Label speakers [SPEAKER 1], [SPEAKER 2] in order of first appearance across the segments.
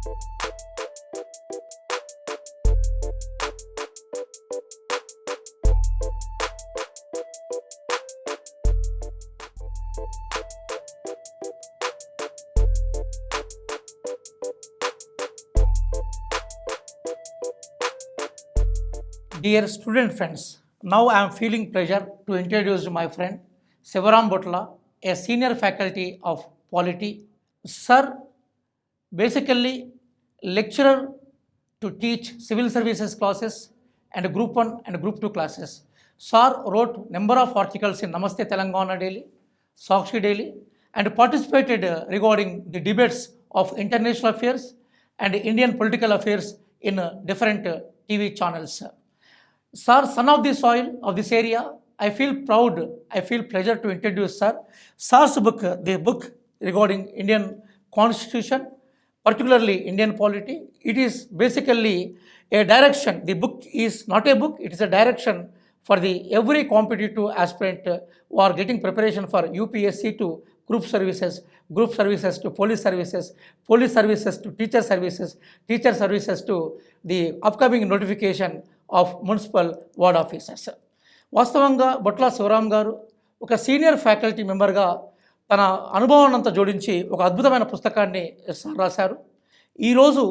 [SPEAKER 1] Dear student friends, now I am feeling pleasure to introduce my friend Sivaram Botla, a senior faculty of Polity. Sir, basically lecturer to teach civil services classes and group 1 and group 2 classes. Sir wrote number of articles in Namaste Telangana Daily, Sakshi Daily, and participated regarding the debates of international affairs and Indian political affairs in different TV channels. Sir, son of the soil of this area, I feel proud, I feel pleasure to introduce Sir. Sir's book, the book regarding Indian Constitution, particularly Indian polity. It is basically a direction. The book is not a book, it is a direction for the every competitive aspirant who are getting preparation for UPSC to group services to police services to teacher services to the upcoming notification of municipal ward officers. వాస్తవంగా బొట్ల శివరాం గారు ఒక senior faculty మెంబర్గా తన అనుభవాన్ని అంతా జోడించి ఒక అద్భుతమైన పుస్తకాన్ని రాశారు. ఈరోజు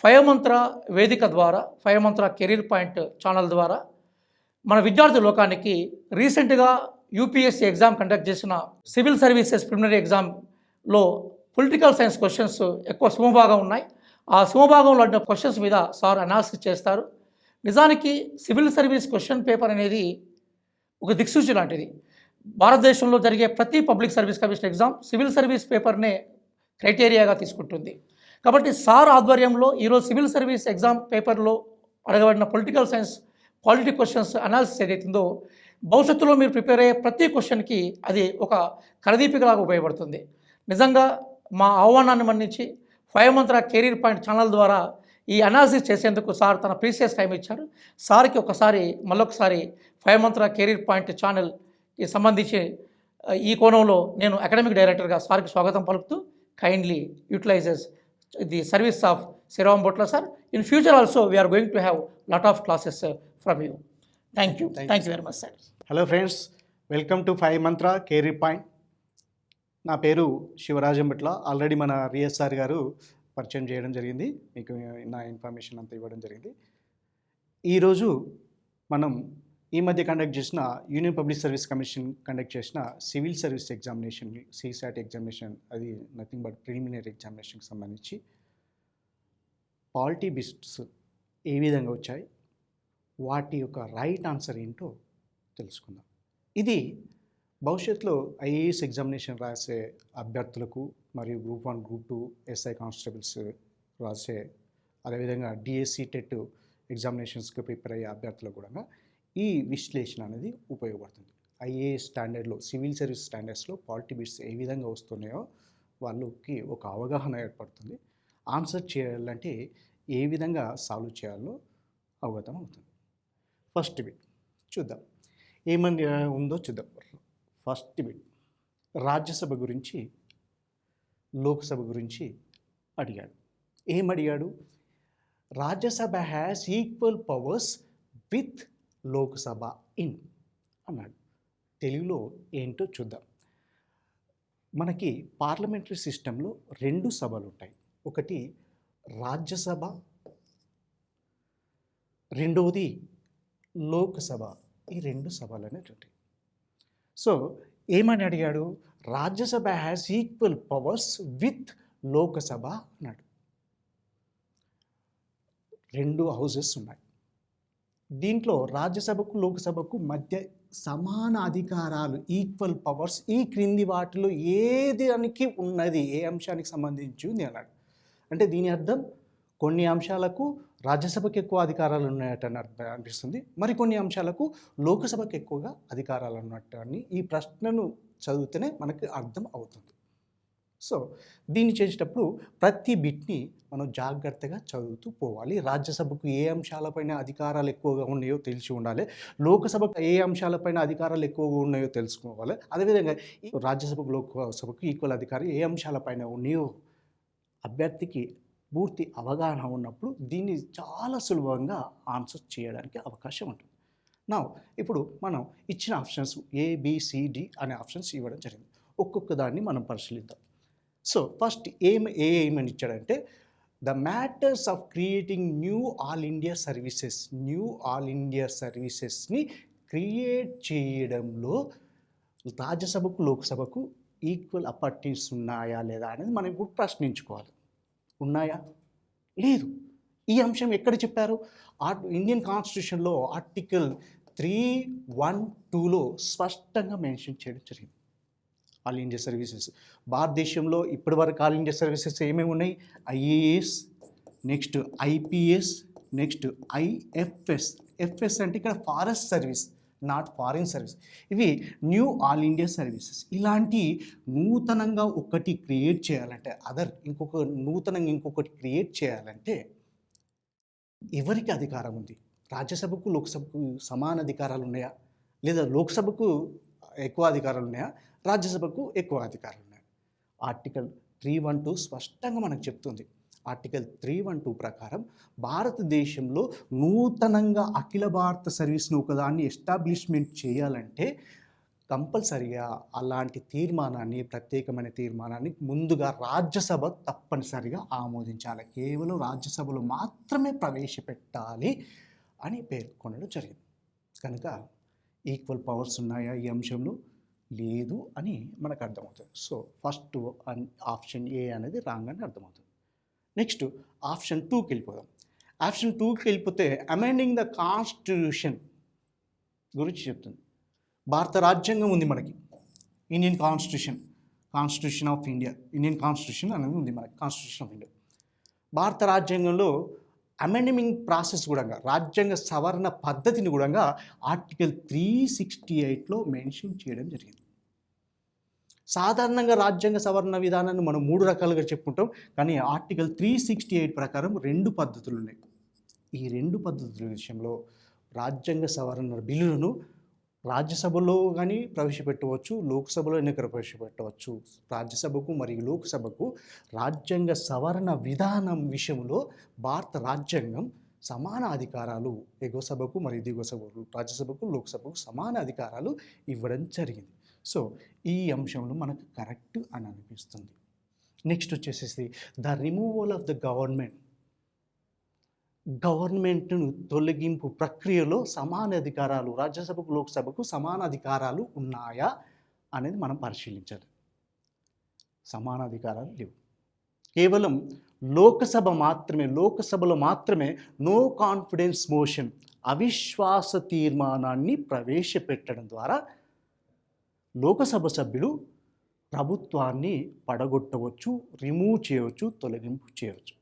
[SPEAKER 1] ఫైవ్ మంత్ర వేదిక ద్వారా, five Mantra career point channel ద్వారా మన విద్యార్థి లోకానికి రీసెంట్గా యూపీఎస్సీ ఎగ్జామ్ కండక్ట్ చేసిన సివిల్ సర్వీసెస్ ప్రిలిమినరీ ఎగ్జామ్లో పొలిటికల్ సైన్స్ క్వశ్చన్స్ ఎక్కువ సుమభాగం ఉన్నాయి. ఆ సుమభాగంలో ఉన్న క్వశ్చన్స్ మీద సార్ అనాలిసిస్ చేస్తారు. నిజానికి సివిల్ సర్వీస్ క్వశ్చన్ పేపర్ అనేది ఒక దిక్సూచి లాంటిది. భారతదేశంలో జరిగే ప్రతి public service commission exam civil service పేపర్నే క్రైటీరియాగా తీసుకుంటుంది. కాబట్టి సార్ ఆధ్వర్యంలో ఈరోజు సివిల్ సర్వీస్ ఎగ్జామ్ పేపర్లో అడగబడిన political science polity questions analysis ఏదైతుందో భవిష్యత్తులో మీరు ప్రిపేర్ అయ్యే ప్రతి క్వశ్చన్కి అది ఒక కరదీపికలాగా ఉపయోగపడుతుంది. నిజంగా మా ఆహ్వానాన్ని మన్నించి five Mantra career point channel ద్వారా ఈ అనాలిసిస్ చేసేందుకు సార్ తన ప్రీసియస్ టైం ఇచ్చారు. సార్కి మళ్ళొకసారి ఫైవ్ మంత్ర కెరీర్ పాయింట్ ఛానల్కి సంబంధించి ఈ కోణంలో నేను అకాడమిక్ డైరెక్టర్గా సార్కి స్వాగతం పలుకుతూ kindly utilises the service of Shivaram Botla sir. In future also we are going to have lot of classes from you. Thank you very much sir.
[SPEAKER 2] Hello friends, welcome to five Mantra career point. నా పేరు శివరాజం బొట్ల. Already మన రిఎస్ఆర్ గారు పరిచయం చేయడం జరిగింది, మీకు నా information అంతా ఇవ్వడం జరిగింది. ఈరోజు మనం ఈ మధ్య కండక్ట్ చేసిన union public service commission conduct చేసిన civil service examination, CSAT examination, అది నథింగ్ బట్ ప్రిలిమినరీ ఎగ్జామినేషన్కి సంబంధించి పాలిటీ బిట్స్ ఏ విధంగా వచ్చాయి, వాటి యొక్క రైట్ ఆన్సర్ ఏంటో తెలుసుకుందాం. ఇది భవిష్యత్తులో ఐఏఎస్ ఎగ్జామినేషన్ రాసే అభ్యర్థులకు మరియు గ్రూప్ 1, గ్రూప్ 2 ఎస్ఐ కానిస్టేబుల్స్ రాసే, అదేవిధంగా డిఎస్సి టెట్ ఎగ్జామినేషన్స్కి ప్రిపేర్ అయ్యే అభ్యర్థులకు కూడా ఈ విశ్లేషణ అనేది ఉపయోగపడుతుంది. ఐఏఎస్ స్టాండర్డ్లో, సివిల్ సర్వీస్ స్టాండర్డ్స్లో పాలిటీ బిట్స్ ఏ విధంగా వస్తున్నాయో వాళ్ళకి ఒక అవగాహన ఏర్పడుతుంది. ఆన్సర్ చేయాలంటే ఏ విధంగా సాల్వ్ చేయాలో అవగతం అవుతుంది. ఫస్ట్ బిట్ చూద్దాం, ఏమని ఉందో చూద్దాం. ఫస్ట్ బిట్ రాజ్యసభ గురించి, లోక్సభ గురించి అడిగాడు. ఏమడిగాడు? Rajya Sabha has equal powers with Lok Sabha in అన్నాడు. తెలుగులో ఏంటో చూద్దాం. మనకి పార్లమెంటరీ సిస్టంలో రెండు సభలు ఉంటాయి. ఒకటి రాజ్యసభ, రెండవది లోక్సభ. ఈ రెండు సభలు అనేవి ఉంటాయి. సో ఏమని అడిగాడు? Rajya Sabha has equal powers with Lok Sabha అన్నాడు. రెండు హౌసెస్ ఉన్నాయి. దీంట్లో రాజ్యసభకు లోక్సభకు మధ్య సమాన అధికారాలు, ఈక్వల్ పవర్స్ ఈ క్రింది వాటిలో ఏదానికి ఉన్నది, ఏ అంశానికి సంబంధించి ఉంది అన్నాడు. అంటే దీని అర్థం కొన్ని అంశాలకు రాజ్యసభకు ఎక్కువ అధికారాలు ఉన్నాయట అనిపిస్తుంది, మరికొన్ని అంశాలకు లోక్సభకు ఎక్కువగా అధికారాలు ఉన్నట్టు అని ఈ ప్రశ్నను చదివితేనే మనకి అర్థం అవుతుంది. సో దీన్ని చేసేటప్పుడు ప్రతి బిట్ని మనం జాగ్రత్తగా చదువుతూ పోవాలి. రాజ్యసభకు ఏ అంశాలపైన అధికారాలు ఎక్కువగా ఉన్నాయో తెలిసి ఉండాలి, లోక్సభకు ఏ అంశాలపైన అధికారాలు ఎక్కువగా ఉన్నాయో తెలుసుకోవాలి. అదేవిధంగా రాజ్యసభకు లోక్సభకు ఈక్వల్ అధికారం ఏ అంశాలపైన ఉన్నాయో అభ్యర్థికి పూర్తి అవగాహన ఉన్నప్పుడు దీన్ని చాలా సులభంగా ఆన్సర్ చేయడానికి అవకాశం ఉంటుంది. ఇప్పుడు మనం ఇచ్చిన ఆప్షన్స్ ఏబిసిడి అనే ఆప్షన్స్ ఇవ్వడం జరిగింది. ఒక్కొక్క దాన్ని మనం పరిశీలిద్దాం. సో ఫస్ట్ ఏమని ఇచ్చాడంటే the matters of creating new all India సర్వీసెస్ని క్రియేట్ చేయడంలో రాజ్యసభకు లోక్సభకు ఈక్వల్ అపార్చునిటీస్ ఉన్నాయా లేదా అనేది మనం ఇప్పుడు ప్రశ్నించుకోవాలి. ఉన్నాయా? లేదు. ఈ అంశం ఎక్కడ చెప్పారు? ఇండియన్ కాన్స్టిట్యూషన్లో ఆర్టికల్ 312లో స్పష్టంగా మెన్షన్ చేయడం జరిగింది. ఆల్ ఇండియా సర్వీసెస్ భారతదేశంలో ఇప్పటివరకు ఆల్ ఇండియా సర్వీసెస్ ఏమేమి ఉన్నాయి? IAS, next IPS, next FS అంటే ఇక్కడ forest service, not foreign service. ఇవి న్యూ ఆల్ ఇండియా సర్వీసెస్. ఇలాంటి నూతనంగా ఒకటి క్రియేట్ చేయాలంటే నూతనంగా ఇంకొకటి క్రియేట్ చేయాలంటే ఎవరికి అధికారం ఉంది? రాజ్యసభకు లోక్సభకు సమాన అధికారాలు ఉన్నాయా? లేదా లోక్సభకు ఎక్కువ అధికారాలు ఉన్నాయా? రాజ్యసభకు ఎక్కువ అధికారాలు ఉన్నాయి? ఆర్టికల్ 312 స్పష్టంగా మనకు చెప్తుంది. ఆర్టికల్ 312 ప్రకారం భారతదేశంలో నూతనంగా అఖిల భారత సర్వీస్ను ఒకదాన్ని ఎస్టాబ్లిష్మెంట్ చేయాలంటే కంపల్సరిగా అలాంటి ప్రత్యేకమైన తీర్మానాన్ని ముందుగా రాజ్యసభ తప్పనిసరిగా ఆమోదించాలి. కేవలం రాజ్యసభలో మాత్రమే ప్రవేశపెట్టాలి అని పేర్కొనడం జరిగింది. కనుక ఈక్వల్ పవర్స్ ఉన్నాయా ఈ అంశంలో? లేదు అని మనకు అర్థమవుతుంది. సో ఫస్ట్ ఆప్షన్ ఏ అనేది రాంగ్ అని అర్థమవుతుంది. నెక్స్ట్ ఆప్షన్ 2కి వెళ్ళిపోదాం. ఆప్షన్ 2కి వెళ్ళిపోతే అమెండింగ్ ద కాన్స్టిట్యూషన్ గురించి చెప్తుంది. భారత రాజ్యాంగం ఉంది మనకి, Indian constitution of India, Indian constitution అనేది ఉంది మనకి, కాన్స్టిట్యూషన్ ఆఫ్ ఇండియా. భారత రాజ్యాంగంలో అమెండింగ్ ప్రాసెస్ కూడా, రాజ్యాంగ సవరణ పద్ధతిని కూడా ఆర్టికల్ 368లో మెన్షన్ చేయడం జరిగింది. సాధారణంగా రాజ్యాంగ సవరణ విధానాన్ని మనం 3 రకాలుగా చెప్పుకుంటాం, కానీ ఆర్టికల్ 368 ప్రకారం 2 పద్ధతులు ఉన్నాయి. ఈ 2 పద్ధతుల విషయంలో రాజ్యాంగ సవరణ బిల్లులను రాజ్యసభలో కానీ ప్రవేశపెట్టవచ్చు, లోక్సభలో ప్రవేశపెట్టవచ్చు. రాజ్యసభకు మరియు లోక్సభకు రాజ్యాంగ సవరణ విధానం విషయంలో భారత రాజ్యాంగం సమాన అధికారాలు, ఎగువ సభకు మరియు దిగువ సభకు, రాజ్యసభకు లోక్సభకు సమాన అధికారాలు ఇవ్వడం జరిగింది. సో ఈ అంశంలో మనకు కరెక్ట్ అని అనిపిస్తుంది. నెక్స్ట్ వచ్చేసేసి ద రిమూవల్ ఆఫ్ ద గవర్నమెంట్ను తొలగింపు ప్రక్రియలో సమాన అధికారాలు, రాజ్యసభకు లోక్సభకు సమాన అధికారాలు ఉన్నాయా అనేది మనం పరిశీలించాలి. సమాన అధికారాలు లేవు. కేవలం లోకసభలో మాత్రమే నో కాన్ఫిడెన్స్ మోషన్, అవిశ్వాస తీర్మానాన్ని ప్రవేశపెట్టడం ద్వారా లోకసభ సభ్యులు ప్రభుత్వాన్ని పడగొట్టవచ్చు, రిమూవ్ చేయవచ్చు, తొలగింపు చేయవచ్చు.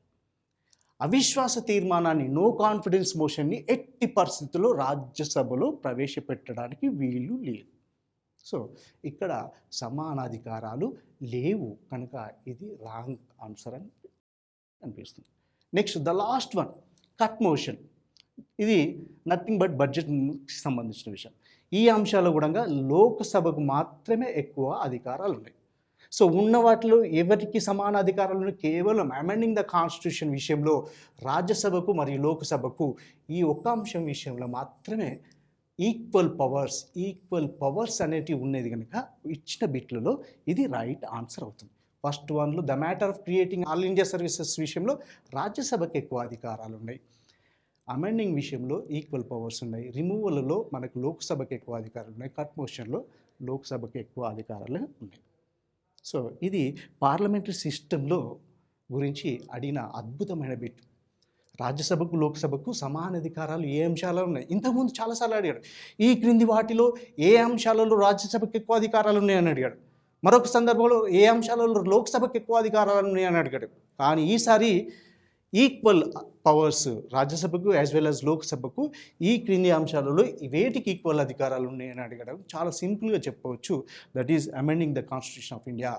[SPEAKER 2] అవిశ్వాస తీర్మానాన్ని, నో కాన్ఫిడెన్స్ మోషన్ని ఎట్టి పరిస్థితుల్లో రాజ్యసభలో ప్రవేశపెట్టడానికి వీలు లేదు. సో ఇక్కడ సమానాధికారాలు లేవు, కనుక ఇది రాంగ్ ఆన్సర్ అని అనిపిస్తుంది. Next the last one, cut motion. ఇది నథింగ్ బట్ బడ్జెట్కి సంబంధించిన విషయం. ఈ అంశాలు కూడా లోక్సభకు మాత్రమే ఎక్కువ అధికారాలు ఉన్నాయి. సో ఉన్న వాటిలో ఎవరికి సమాన అధికారాలను కేవలం అమెండింగ్ ద కాన్స్టిట్యూషన్ విషయంలో రాజ్యసభకు మరియు లోక్సభకు ఈ ఒక్క అంశం విషయంలో మాత్రమే ఈక్వల్ పవర్స్ అనేటివి ఉన్నది కనుక ఇచ్చిన బిట్లలో ఇది రైట్ ఆన్సర్ అవుతుంది. ఫస్ట్ వన్లో the matter of creating all India services విషయంలో రాజ్యసభకు ఎక్కువ అధికారాలు ఉన్నాయి, అమెండింగ్ విషయంలో ఈక్వల్ పవర్స్ ఉన్నాయి, రిమూవల్లో మనకు లోక్సభకు ఎక్కువ అధికారాలు ఉన్నాయి, కట్ మోషన్లో లోక్సభకు ఎక్కువ అధికారాలు ఉన్నాయి. సో ఇది పార్లమెంటరీ సిస్టంలో గురించి అడిగిన అద్భుతమైన బిట్. రాజ్యసభకు లోక్సభకు సమాన అధికారాలు ఏ అంశాలు ఉన్నాయి? ఇంతకుముందు చాలాసార్లు అడిగాడు, ఈ క్రింది వాటిలో ఏ అంశాలలో రాజ్యసభకు ఎక్కువ అధికారాలు ఉన్నాయని అడిగాడు. మరొక సందర్భంలో ఏ అంశాలలో లోక్సభకు ఎక్కువ అధికారాలు ఉన్నాయని అడిగాడు. కానీ ఈసారి ఈక్వల్ పవర్స్ రాజ్యసభకు యాజ్ వెల్ యాజ్ లోక్సభకు ఈ క్రింది అంశాలలో వేటికి ఈక్వల్ అధికారాలు ఉన్నాయని అడగడం చాలా సింపుల్గా చెప్పవచ్చు. That is amending the constitution of India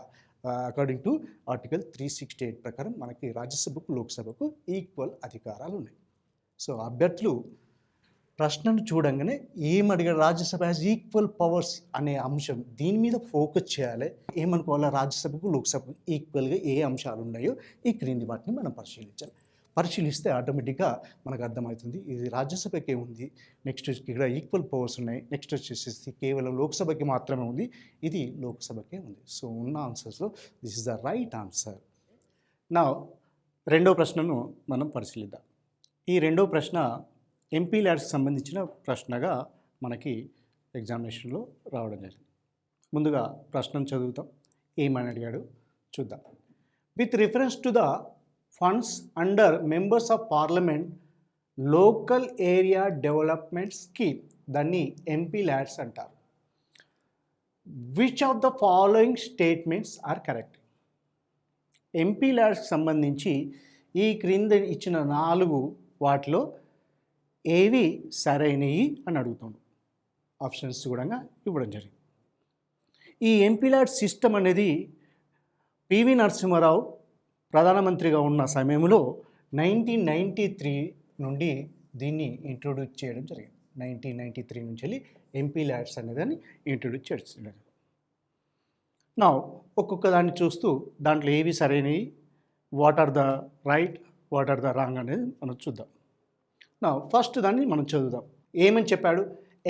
[SPEAKER 2] according to article 368 ప్రకారం మనకి రాజ్యసభకు లోక్సభకు ఈక్వల్ అధికారాలు ఉన్నాయి. సో అభ్యర్థులు ప్రశ్నను చూడంగానే ఏమడిగాడు, రాజ్యసభ హ్యాస్ ఈక్వల్ పవర్స్ అనే అంశం దీని మీద ఫోకస్ చేయాలి. ఏమనుకోవాలా, రాజ్యసభకు లోక్సభకు ఈక్వల్గా ఏ అంశాలు ఉన్నాయో ఈ క్రింది వాటిని మనం పరిశీలించాలి. పరిశీలిస్తే ఆటోమేటిక్గా మనకు అర్థమవుతుంది ఇది రాజ్యసభకే ఉంది, నెక్స్ట్ ఇక్కడ ఈక్వల్ పవర్స్ ఉన్నాయి, నెక్స్ట్ వచ్చేసి కేవలం లోక్సభకి మాత్రమే ఉంది, ఇది లోక్సభకే ఉంది. సో ఉన్న ఆన్సర్స్లో this is the right answer. నా రెండో ప్రశ్నను మనం పరిశీలిద్దాం. ఈ రెండో ప్రశ్న ఎంపీ ల్యాడ్స్కి సంబంధించిన ప్రశ్నగా మనకి ఎగ్జామినేషన్లో రావడం జరిగింది. ముందుగా ప్రశ్నను చదువుతాం, ఏమని అడిగాడు చూద్దాం. With reference to the funds under members of parliament local area development scheme, దాన్ని ఎంపీ ల్యాడ్స్ అంటారు. Which of the following statements are correct? MP ల్యాడ్స్కి సంబంధించి ఈ క్రింద ఇచ్చిన 4 వాటిలో ఏవి సరైనవి అని అడుగుతాడు. ఆప్షన్స్ కూడా ఇవ్వడం జరిగింది. ఈ ఎంపీ ల్యాడ్ సిస్టమ్ అనేది పివి నరసింహారావు ప్రధానమంత్రిగా ఉన్న సమయంలో 1993 నుండి దీన్ని ఇంట్రొడ్యూస్ చేయడం జరిగింది. 1993 నుంచి వెళ్ళి ఎంపీ ల్యాడ్స్ అనేదాన్ని ఇంట్రొడ్యూస్ చేయడం. నా ఒక్కొక్క దాన్ని చూస్తూ దాంట్లో ఏవి సరైనవి, what are the right, what are the wrong అనేది మనం చూద్దాం. నా ఫస్ట్ దాన్ని మనం చదువుదాం. ఏమని చెప్పాడు?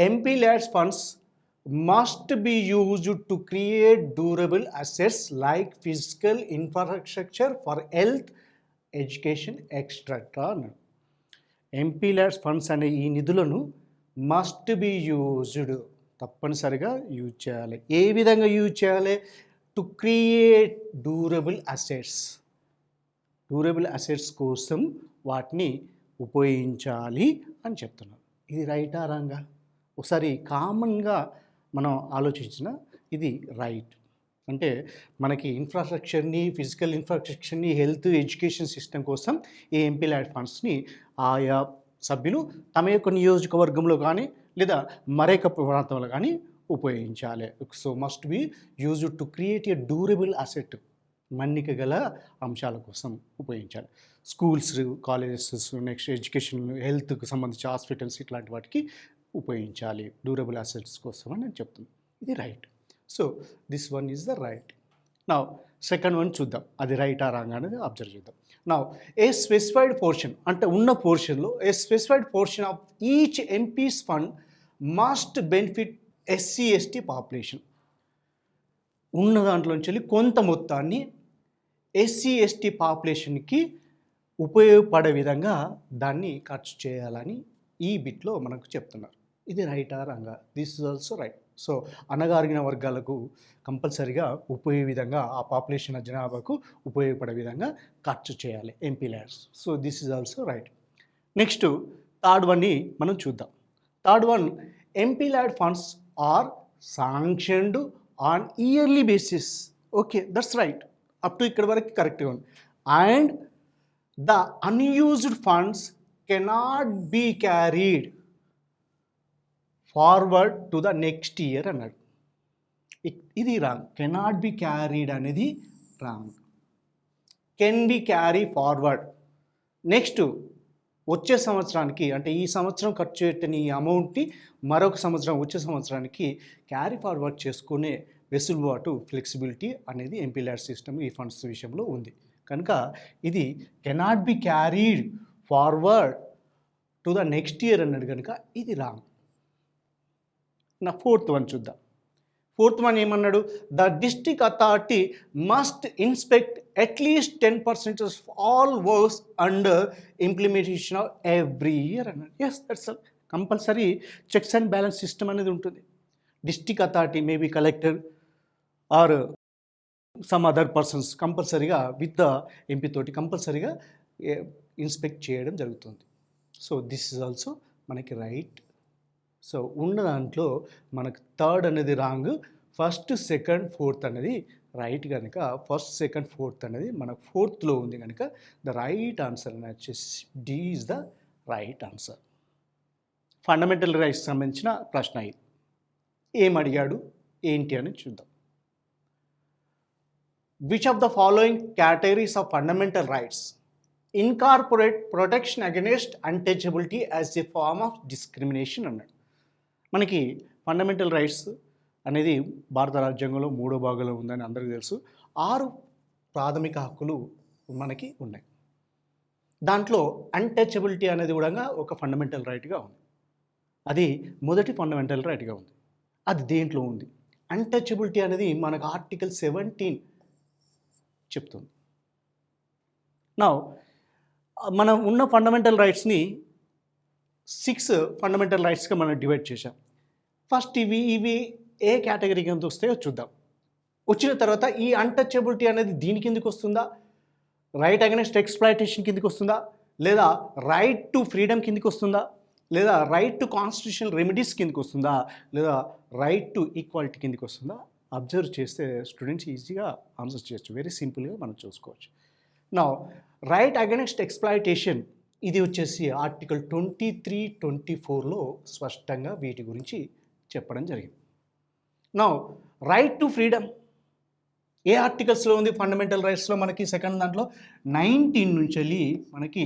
[SPEAKER 2] MP LADS funds must be used to create durable assets like physical infrastructure for health, education, etcetera అన్నాడు. ఎంపీ ల్యాడ్స్ ఫండ్స్ అనే ఈ నిధులను మస్ట్ బి యూజ్డ్, తప్పనిసరిగా యూజ్ చేయాలి. ఏ విధంగా యూజ్ చేయాలి? To create durable assets, durable assets కోసం వాటిని ఉపయోగించాలి అని చెప్తున్నారు. ఇది రైటా రాంగా? ఒకసారి కామన్గా మనం ఆలోచించిన ఇది రైట్. అంటే మనకి ఇన్ఫ్రాస్ట్రక్చర్ని, ఫిజికల్ ఇన్ఫ్రాస్ట్రక్చర్ని, హెల్త్, ఎడ్యుకేషన్ సిస్టమ్ కోసం ఈ ఎంపీ ల్యాడ్ ఫండ్స్ని ఆయా సభ్యులు తమ యొక్క నియోజకవర్గంలో కానీ లేదా మరొక ప్రాంతంలో కానీ ఉపయోగించాలి. So must be used to create a durable asset, మన్నిక గల అంశాల కోసం ఉపయోగించాలి. స్కూల్స్, కాలేజెస్, నెక్స్ట్ ఎడ్యుకేషన్, హెల్త్కి సంబంధించి హాస్పిటల్స్ ఇట్లాంటి వాటికి ఉపయోగించాలి డ్యూరబుల్ అసెట్స్ కోసం అని నేను చెప్తున్నాను. ఇది right. So this one is the right. నా సెకండ్ వన్ చూద్దాం, అది రైటా రాంగ్ అనేది అబ్జర్వ్ చేద్దాం. నా ఏ స్పెసిఫైడ్ పోర్షన్, అంటే ఉన్న పోర్షన్లో a specified portion of each MPs fund must benefit SC ST population. ఉన్న దాంట్లోంచి కొంత మొత్తాన్ని ఎస్సీ ఎస్టీ పాపులేషన్కి ఉపయోగపడే విధంగా దాన్ని ఖర్చు చేయాలని ఈ బిట్లో మనకు చెప్తున్నారు. ఇది రైటా రాంగా? This is also right. So అణగారిన వర్గాలకు కంపల్సరిగా ఉపయోగ విధంగా, ఆ పాపులేషన్ జనాభాకు ఉపయోగపడే విధంగా ఖర్చు చేయాలి MP LADS. So this is also right. Next third వన్ని మనం చూద్దాం. Third one, MP LAD funds are sanctioned on yearly basis. Okay, that's right. Up to ఇక్కడ వరకు కరెక్ట్గా ఉంది. And the unused funds cannot be carried forward to the next year అన్నాడు. ఇది wrong. Cannot be carried అనేది wrong. Can be carry forward. Next వచ్చే సంవత్సరానికి, అంటే ఈ సంవత్సరం ఖర్చు పెట్టిన ఈ అమౌంట్ని మరొక సంవత్సరం, వచ్చే సంవత్సరానికి క్యారీ ఫార్వర్డ్ చేసుకునే వెసులుబాటు, ఫ్లెక్సిబిలిటీ అనేది ఎంపీ ల్యాడ్ సిస్టమ్ ఈ ఫండ్స్ విషయంలో ఉంది. కనుక ఇది cannot be carried forward to the next year అన్నాడు కనుక ఇది రాంగ్. నా ఫోర్త్ వన్ చూద్దాం. ఫోర్త్ వన్ ఏమన్నాడు? The district authority must inspect at least 10% of all works under implementation of every year అన్నాడు. Yes, that's compulsory. Checks and balance system అనేది ఉంటుంది. District authority, maybe collector or some other persons కంపల్సరీగా with the MP తోటి కంపల్సరీగా inspect చేయడం జరుగుతుంది. So this is also మనకి right. So ఉన్న దాంట్లో మనకు థర్డ్ అనేది రాంగ్, ఫస్ట్, సెకండ్, ఫోర్త్ అనేది రైట్. కనుక ఫస్ట్, సెకండ్, ఫోర్త్ అనేది మనకు ఫోర్త్లో ఉంది కనుక ద రైట్ ఆన్సర్ అని వచ్చేసి D is the right answer. Fundamental rights సంబంధించిన ప్రశ్న ఇది. ఏం అడిగాడు ఏంటి అని చూద్దాం. Which of the following categories of fundamental rights incorporate protection against untouchability as a form of discrimination అన్నాడు. మనకి ఫండమెంటల్ రైట్స్ అనేది భారత రాజ్యాంగంలో 3వ భాగంలో ఉందని అందరికీ తెలుసు. 6 ప్రాథమిక హక్కులు మనకి ఉన్నాయి. దాంట్లో అన్టచబిలిటీ అనేది కూడా ఒక ఫండమెంటల్ రైట్గా ఉంది. అది మొదటి ఫండమెంటల్ రైట్గా ఉంది. అది దేంట్లో ఉంది? అన్టచబిలిటీ అనేది మనకు ఆర్టికల్ 17 చెప్తుంది. నా మనం ఉన్న ఫండమెంటల్ రైట్స్ని 6 ఫండమెంటల్ రైట్స్గా మనం డివైడ్ చేశాం. ఫస్ట్ ఇవి ఏ కేటగిరీ కింద వస్తాయో చూద్దాం. వచ్చిన తర్వాత ఈ అన్టచబిలిటీ అనేది దీని కిందకి వస్తుందా, రైట్ అగెనిస్ట్ ఎక్స్‌ప్లాయిటేషన్ కిందకి వస్తుందా, లేదా రైట్ టు ఫ్రీడమ్ కిందకి వస్తుందా, లేదా రైట్ టు కాన్స్టిట్యూషనల్ రెమెడీస్ కిందకి వస్తుందా, లేదా రైట్ టు ఈక్వాలిటీ కిందకి వస్తుందా? అబ్జర్వ్ చేస్తే స్టూడెంట్స్ ఈజీగా ఆన్సర్ చేయొచ్చు. వెరీ సింపుల్గా మనం చూసుకోవచ్చు. నా రైట్ అగెనిస్ట్ ఎక్స్‌ప్లాయిటేషన్ ఇది వచ్చేసి ఆర్టికల్ 23, 24లో స్పష్టంగా వీటి గురించి చెప్పడం జరిగింది. నా రైట్ టు ఫ్రీడమ్ ఏ ఆర్టికల్స్లో ఉంది? ఫండమెంటల్ రైట్స్లో మనకి సెకండ్ దాంట్లో 19 నుంచి వెళ్ళి మనకి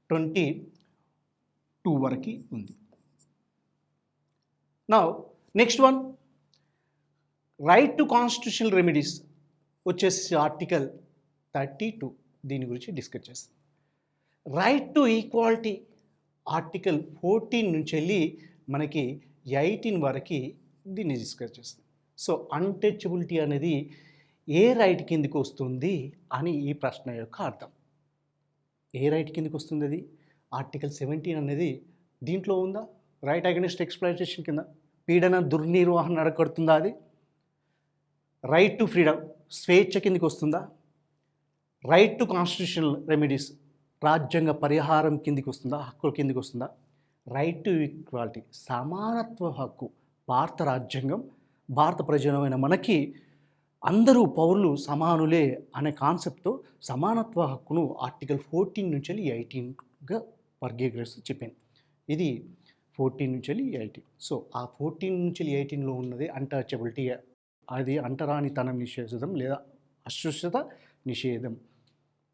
[SPEAKER 2] 22 వరకు ఉంది. నా next one right to constitutional remedies వచ్చేసి ఆర్టికల్ 32 దీని గురించి డిస్కస్ చేస్తాం. రైట్ టు ఈక్వాలిటీ ఆర్టికల్ 14 నుంచి వెళ్ళి మనకి 18 వరకు దీన్ని డిస్కస్ చేస్తాం. సో అన్టచబిలిటీ అనేది ఏ రైట్ కిందకి వస్తుంది అని ఈ ప్రశ్న యొక్క అర్థం. ఏ రైట్ కిందకి వస్తుంది? అది ఆర్టికల్ 17 అనేది దీంట్లో ఉందా? రైట్ అగెనిస్ట్ ఎక్స్‌ప్లాయిటేషన్ కింద పీడన దుర్నిర్వహణ అడగడుతుందా? అది రైట్ టు ఫ్రీడమ్ స్వేచ్ఛ కిందకి వస్తుందా? రైట్ టు కాన్స్టిట్యూషనల్ రెమెడీస్ రాజ్యాంగ పరిహారం కిందకి వస్తుందా? హక్కుల కిందకి వస్తుందా? రైట్ టు ఈక్వాలిటీ సమానత్వ హక్కు భారత రాజ్యాంగం భారత ప్రజలమైన మనకి అందరూ పౌరులు సమానులే అనే కాన్సెప్ట్తో సమానత్వ హక్కును ఆర్టికల్ 14 నుంచి వెళ్ళి 18గా వర్గీకరిస్తూ చెప్పింది. ఇది 14 నుంచి వెళ్ళి 18. సో ఆ 14 నుంచి వెళ్ళి 18లో ఉన్నది అన్టచబిలిటీ. అది అంటరానితనం నిషేధం లేదా అస్పృశ్యత నిషేధం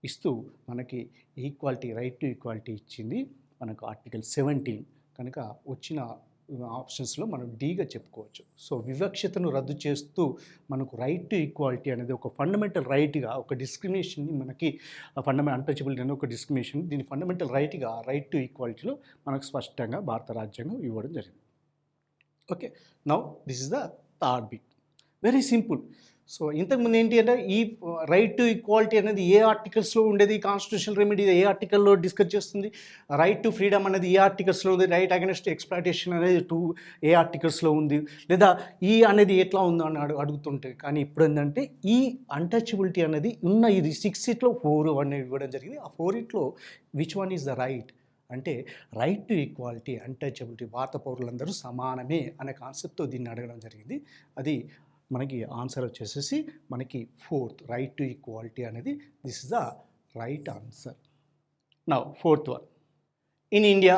[SPEAKER 2] ఇస్తూ మనకి ఈక్వాలిటీ రైట్ టు ఈక్వాలిటీ ఇచ్చింది మనకు ఆర్టికల్ 17. కనుక వచ్చిన ఆప్షన్స్లో మనం డీగా చెప్పుకోవచ్చు. సో వివక్షతను రద్దు చేస్తూ మనకు రైట్ టు ఈక్వాలిటీ అనేది ఒక ఫండమెంటల్ రైట్గా, ఒక డిస్క్రిమినేషన్ని మనకి అన్టచబిలిటీ అనేది ఒక డిస్క్రిమినేషన్, దీని ఫండమెంటల్ రైట్గా రైట్ టు ఈక్వాలిటీలో మనకు స్పష్టంగా భారత రాజ్యాంగం ఇవ్వడం జరిగింది. Okay, now this is the third bit. Very simple. So ఇంతకుముందు ఏంటి అంటే ఈ రైట్ టు ఈక్వాలిటీ అనేది ఏ ఆర్టికల్స్లో ఉండేది? కాన్స్టిట్యూషనల్ రెమెడీ ఏ ఆర్టికల్లో డిస్కస్ చేస్తుంది? రైట్ టు ఫ్రీడమ్ అనేది ఏ ఆర్టికల్స్లో ఉంది? రైట్ అగెనిస్ట్ ఎక్స్‌ప్లాయిటేషన్ అనేది ఏ ఆర్టికల్స్లో ఉంది? లేదా ఈ అనేది ఎట్లా ఉందో అని అడుగుతుంటే, కానీ ఇప్పుడు ఏంటంటే ఈ అన్టచబిలిటీ అనేది ఉన్న ఇది 6 4 అనేది ఇవ్వడం జరిగింది. ఆ 4 which one is the right అంటే రైట్ టు ఈక్వాలిటీ అన్టచబిలిటీ భారత పౌరులందరూ సమానమే అనే కాన్సెప్ట్తో దీన్ని అడగడం జరిగింది. అది మనకి ఆన్సర్ వచ్చేసేసి మనకి 4th రైట్ టు ఈక్వాలిటీ అనేది this is the right answer. Now 4th one. In India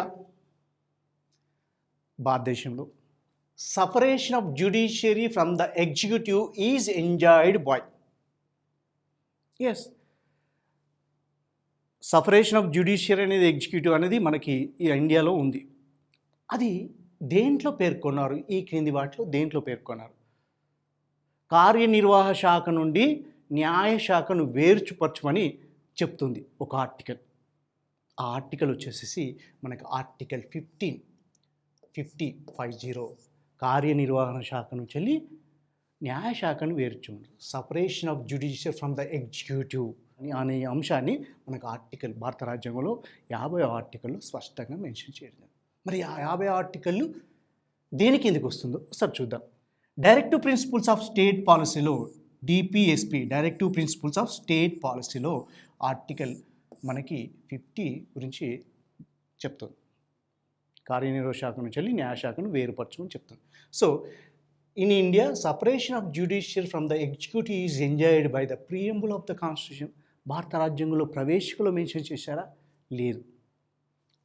[SPEAKER 2] భారతదేశంలో separation of judiciary from the executive is enjoyed by. Yes, separation of judiciary అనేది ఎగ్జిక్యూటివ్ అనేది మనకి ఈ ఇండియాలో ఉంది. అది దేంట్లో పేర్కొన్నారు? ఈ క్రింది వాటిలో దేంట్లో పేర్కొన్నారు? కార్యనిర్వాహక శాఖ నుండి న్యాయశాఖను వేర్చుపరచమని చెప్తుంది ఒక ఆర్టికల్. ఆ ఆర్టికల్ వచ్చేసేసి మనకి ఆర్టికల్ 50 కార్యనిర్వహణ శాఖ నుంచి వెళ్ళి న్యాయశాఖను వేర్చుంది. Separation of judiciary from the executive అనే అంశాన్ని మనకు ఆర్టికల్ భారత రాజ్యాంగంలో 50వ ఆర్టికల్లో స్పష్టంగా మెన్షన్ చేయడం. మరి ఆ 50 ఆర్టికల్ దేనికి ఎందుకు వస్తుందో ఒకసారి చూద్దాం. డైరెక్టివ్ ప్రిన్సిపల్స్ ఆఫ్ స్టేట్ పాలసీలో DPSP directive principles of state పాలసీలో ఆర్టికల్ మనకి 50 గురించి చెప్తుంది. కార్యనిర్వాహక శాఖ నుంచి వెళ్ళి న్యాయశాఖను వేరుపరచమని చెప్తుంది. So in India separation of judiciary from the executive is enjoyed by the preamble of the constitution. భారత రాజ్యాంగంలో ప్రవేశికలో మెన్షన్ చేశారా? లేదు,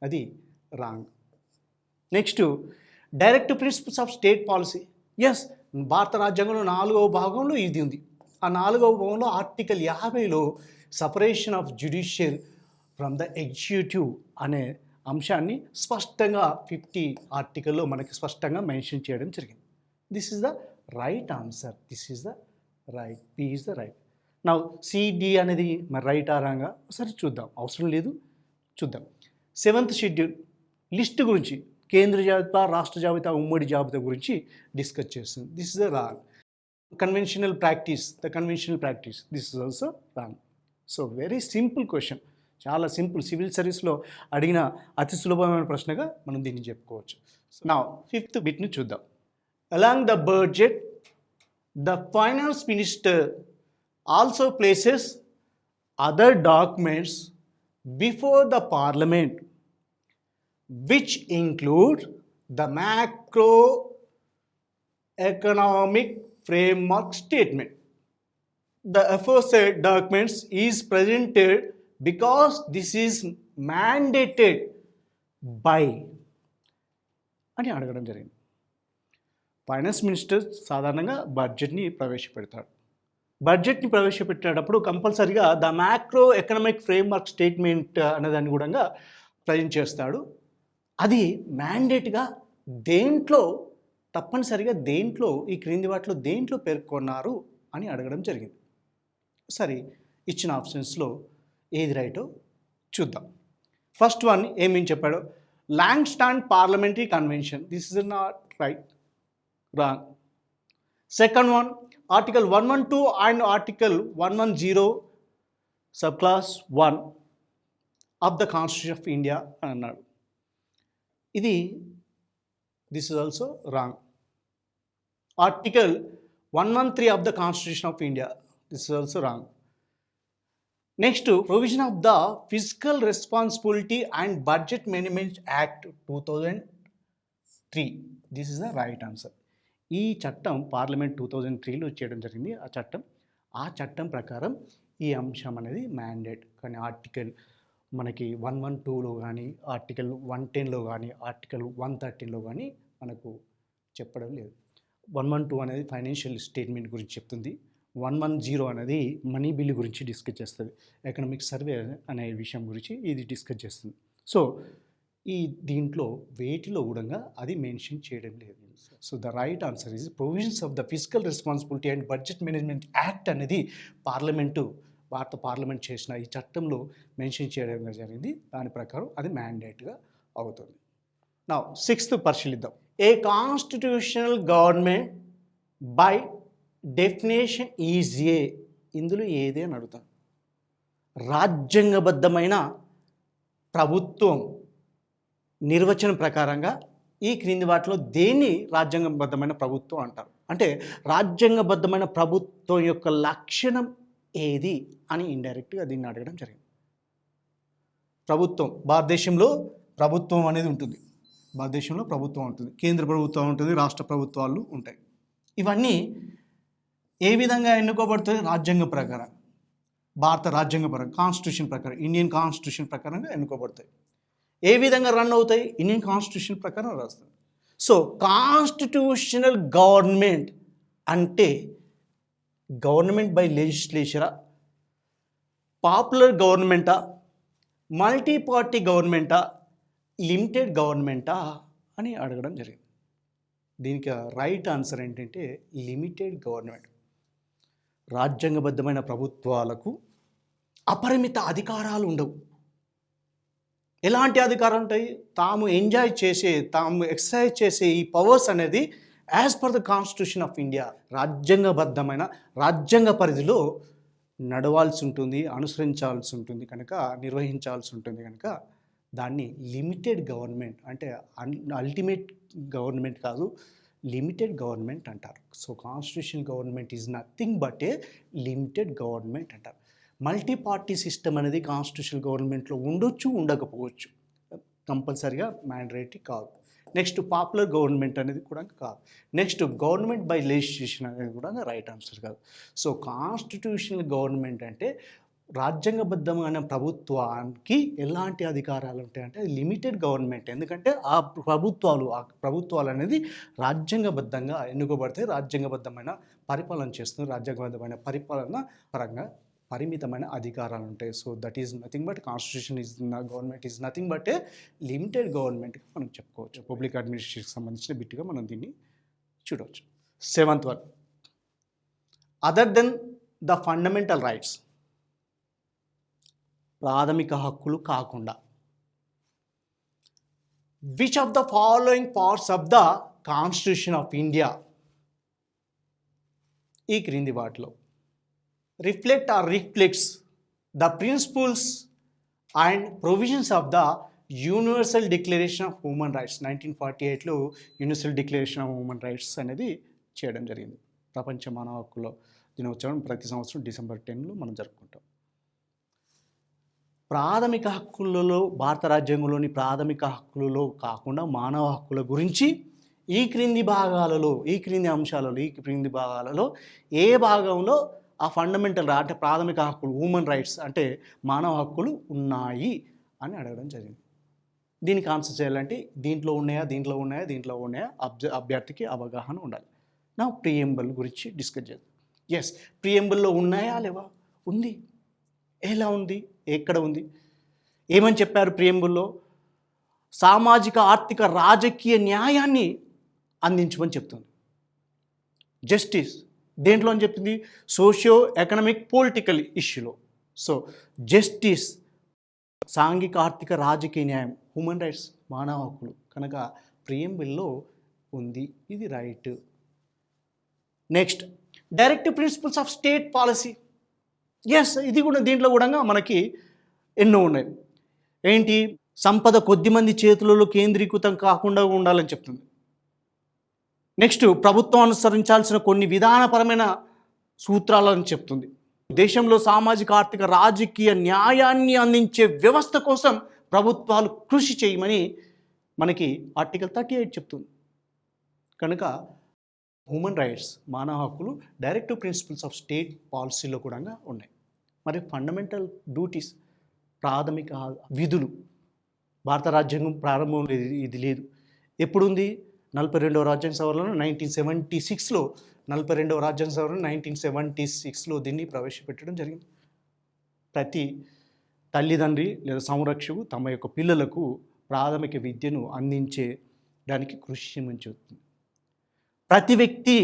[SPEAKER 2] అది wrong. Next directive principles of state policy. Yes, భారత రాజ్యాంగంలో 4వ భాగంలో ఇది ఉంది. ఆ 4వ భాగంలో ఆర్టికల్ 50లో సపరేషన్ of judiciary from the executive అనే అంశాన్ని స్పష్టంగా 50 ఆర్టికల్లో మనకి స్పష్టంగా మెన్షన్ చేయడం జరిగింది. This is the right answer. This is the right. P is the right. నా సిడి అనేది మరి రైట్ ఆరాంగా సరే చూద్దాం, అవసరం లేదు చూద్దాం. 7th షెడ్యూల్ లిస్ట్ గురించి కేంద్ర జాబితా, రాష్ట్ర జాబితా, ఉమ్మడి జాబితా గురించి డిస్కస్ చేస్తుంది. This is the wrong. Conventional practice, the conventional practice, this is also wrong. So very simple question, చాలా సింపుల్. సివిల్ సర్వీస్లో అడిగిన అతి సులభమైన ప్రశ్నగా మనం దీన్ని చెప్పుకోవచ్చు. నా 5th బిట్ని చూద్దాం. Along the budget the finance minister also places other documents before the parliament which include the macroeconomic framework statement. The aforesaid documents is presented because this is mandated by అని అడగడం జరిగింది. ఫైనాన్స్ మినిస్టర్ సాధారణంగా బడ్జెట్ని ప్రవేశపెడతాడు. బడ్జెట్ని ప్రవేశపెట్టేటప్పుడు కంపల్సరీగా the macro economic framework statement అనేదాన్ని కూడా present చేస్తాడు. అది మ్యాండేట్గా దేంట్లో, తప్పనిసరిగా దేంట్లో, ఈ క్రింది వాటిలో దేంట్లో పేర్కొన్నారు అని అడగడం జరిగింది. సరే, ఇచ్చిన ఆప్షన్స్లో ఏది రైటో చూద్దాం. ఫస్ట్ వన్ ఏమేం చెప్పాడు, long stand parliamentary convention, this is not right, wrong. Second one article 112 and article 110 sub clause 1 of the constitution of India అని అన్నాడు. ఇది this is also wrong. Article 113 of the constitution of India, this is also wrong. Next, provision of the physical responsibility and budget management act 2003, this is the right answer. ఈ చట్టం parliament 2003లో చేయడం జరిగింది. ఆ చట్టం ప్రకారం ఈ అంశం అనేది మ్యాండేట్. కానీ ఆర్టికల్ మనకి 112లో కానీ, ఆర్టికల్ 110లో కానీ, ఆర్టికల్ 113లో కానీ మనకు చెప్పడం లేదు. 112 అనేది ఫైనాన్షియల్ స్టేట్మెంట్ గురించి చెప్తుంది. 110 అనేది మనీ బిల్ గురించి డిస్కస్ చేస్తుంది. ఎకనామిక్ సర్వే అనే విషయం గురించి ఇది డిస్కస్ చేస్తుంది. సో ఈ దీంట్లో వేటిలో కూడా అది మెన్షన్ చేయడం లేదు. So the right answer is provisions of the physical responsibility and budget management act అనేది భారత పార్లమెంట్ చేసిన ఈ చట్టంలో మెన్షన్ చేయడం జరిగింది. దాని ప్రకారం అది మ్యాండేట్గా అవుతుంది. నా 6th పరిశీలిద్దాం. ఏ constitutional government by definition is a, ఇందులో ఏదే అని అడుగుతాను. రాజ్యాంగబద్ధమైన ప్రభుత్వం నిర్వచనం ప్రకారంగా ఈ క్రింది వాటిలో దేన్ని రాజ్యాంగబద్ధమైన ప్రభుత్వం అంటారు? అంటే రాజ్యాంగబద్ధమైన ప్రభుత్వం యొక్క లక్షణం ఏది అని ఇండైరెక్ట్గా దీన్ని అడగడం జరిగింది. ప్రభుత్వం, భారతదేశంలో ప్రభుత్వం అనేది ఉంటుంది. భారతదేశంలో ప్రభుత్వం ఉంటుంది, కేంద్ర ప్రభుత్వం ఉంటుంది, రాష్ట్ర ప్రభుత్వాలు ఉంటాయి. ఇవన్నీ ఏ విధంగా ఎన్నుకోబడుతుంది? రాజ్యాంగం ప్రకారం, భారత రాజ్యాంగ ప్రకారం, కాన్స్టిట్యూషన్ ప్రకారం, ఇండియన్ కాన్స్టిట్యూషన్ ప్రకారంగా ఎన్నుకోబడతాయి. ఏ విధంగా రన్ అవుతాయి? ఇండియన్ కాన్స్టిట్యూషన్ ప్రకారం రాస్తుంది. సో కాన్స్టిట్యూషనల్ గవర్నమెంట్ అంటే గవర్నమెంట్ బై లెజిస్లేచరా, పాపులర్ గవర్నమెంటా, మల్టీ పార్టీ గవర్నమెంటా, లిమిటెడ్ గవర్నమెంటా అని అడగడం జరిగింది. దీనికి రైట్ ఆన్సర్ ఏంటంటే లిమిటెడ్ గవర్నమెంట్. రాజ్యాంగబద్ధమైన ప్రభుత్వాలకు అపరిమిత అధికారాలు ఉండవు. ఎలాంటి అధికారాలు ఉంటాయి? తాము ఎక్సర్సైజ్ చేసే ఈ పవర్స్ అనేది as per the constitution of India రాజ్యాంగ పరిధిలో నడవాల్సి ఉంటుంది, అనుసరించాల్సి ఉంటుంది కనుక, నిర్వహించాల్సి ఉంటుంది కనుక దాన్ని లిమిటెడ్ గవర్నమెంట్ అంటే అల్టిమేట్ గవర్నమెంట్ కాదు, లిమిటెడ్ గవర్నమెంట్ అంటారు. So constitution government is nothing but a limited government అంటారు. మల్టీ పార్టీ సిస్టమ్ అనేది కాన్స్టిట్యూషన్ గవర్నమెంట్లో ఉండొచ్చు, ఉండకపోవచ్చు, కంపల్సరీగా మ్యాండేటరీ కాదు. నెక్స్ట్ పాపులర్ గవర్నమెంట్ అనేది కూడా కాదు. నెక్స్ట్ గవర్నమెంట్ బై లెజిస్లేషన్ అనేది కూడా రైట్ ఆన్సర్ కాదు. సో కాన్స్టిట్యూషనల్ గవర్నమెంట్ అంటే రాజ్యాంగబద్ధమైన ప్రభుత్వానికి ఎలాంటి అధికారాలు ఉంటాయంటే లిమిటెడ్ గవర్నమెంట్. ఎందుకంటే ఆ ప్రభుత్వాలు అనేది రాజ్యాంగబద్ధంగా ఎన్నుకోబడితే రాజ్యాంగబద్ధమైన పరిపాలన చేస్తుంది. రాజ్యాంగబద్ధమైన పరిపాలన పరంగా పరిమితమైన అధికారాలు ఉంటాయి. So that is nothing but constitution is government is nothing but a limited గవర్నమెంట్గా మనం చెప్పుకోవచ్చు. పబ్లిక్ అడ్మినిస్ట్రేషన్కి సంబంధించిన బిట్గా మనం దీన్ని చూడవచ్చు. 7th one, other than the fundamental rights, ప్రాథమిక హక్కులు కాకుండా, which of the following parts of the constitution of India, ఈ క్రింది వాటిలో reflect or reflects the principles and provisions of the universal declaration of human rights. 1948లో universal declaration of human rights అనేది చేయడం జరిగింది. ప్రపంచ మానవ హక్కుల దినోత్సవం ప్రతి సంవత్సరం December 10 మనం జరుపుకుంటాం. ప్రాథమిక హక్కులలో, భారత రాజ్యాంగంలోని ప్రాథమిక హక్కులలో కాకుండా మానవ హక్కుల గురించి ఈ క్రింది భాగాలలో ఏ భాగంలో ఆ ఫండమెంటల్ అంటే ప్రాథమిక హక్కులు, హ్యూమన్ రైట్స్ అంటే మానవ హక్కులు ఉన్నాయి అని అడగడం జరిగింది. దీనికి ఆన్సర్ చేయాలంటే దీంట్లో ఉన్నాయా అభ్యర్థికి అవగాహన ఉండాలి. నా ప్రియంబుల్ గురించి డిస్కస్ చేద్దాం. ఎస్, ప్రియంబుల్లో ఉన్నాయా లేవా? ఉంది. ఎలా ఉంది? ఎక్కడ ఉంది? ఏమని చెప్పారు ప్రియంబుల్లో? సామాజిక, ఆర్థిక, రాజకీయ న్యాయాన్ని అందించమని చెప్తుంది. జస్టిస్ దేంట్లో అని చెప్తుంది? సోషియో ఎకనామిక్ పొలిటికల్ ఇష్యూలో. సో జస్టిస్, సాంఘిక, ఆర్థిక, రాజకీయ న్యాయం, హ్యూమన్ రైట్స్, మానవ హక్కులు కనుక ప్రియంబుల్లో ఉంది. ఇది right. Next, directive principles of state policy. Yes, ఇది కూడా దీంట్లో కూడా మనకి ఎన్నో ఉన్నాయి. ఏంటి? సంపద కొద్దిమంది చేతులలో కేంద్రీకృతం కాకుండా ఉండాలని చెప్తుంది. నెక్స్ట్, ప్రభుత్వం అనుసరించాల్సిన కొన్ని విధానపరమైన సూత్రాలను చెప్తుంది. దేశంలో సామాజిక, ఆర్థిక, రాజకీయ న్యాయాన్ని అందించే వ్యవస్థ కోసం ప్రభుత్వాలు కృషి చేయమని మనకి ఆర్టికల్ 38 చెప్తుంది. కనుక హ్యూమన్ రైట్స్, మానవ హక్కులు డైరెక్టివ్ ప్రిన్సిపల్స్ ఆఫ్ స్టేట్ పాలసీలో కూడా ఉన్నాయి. మరి ఫండమెంటల్ డ్యూటీస్, ప్రాథమిక విధులు, భారత రాజ్యాంగం ప్రారంభంలో ఇది లేదు. ఎప్పుడుంది? 42వ రాజ్యాంగ సవరణలో 1976లో 42వ రాజ్యాంగ సవరణ 1976లో దీన్ని ప్రవేశపెట్టడం జరిగింది. ప్రతి తల్లిదండ్రి లేదా సంరక్షకు తమ యొక్క పిల్లలకు ప్రాథమిక విద్యను అందించే దానికి కృషి చేయమని చెబుతుంది. ప్రతి వ్యక్తి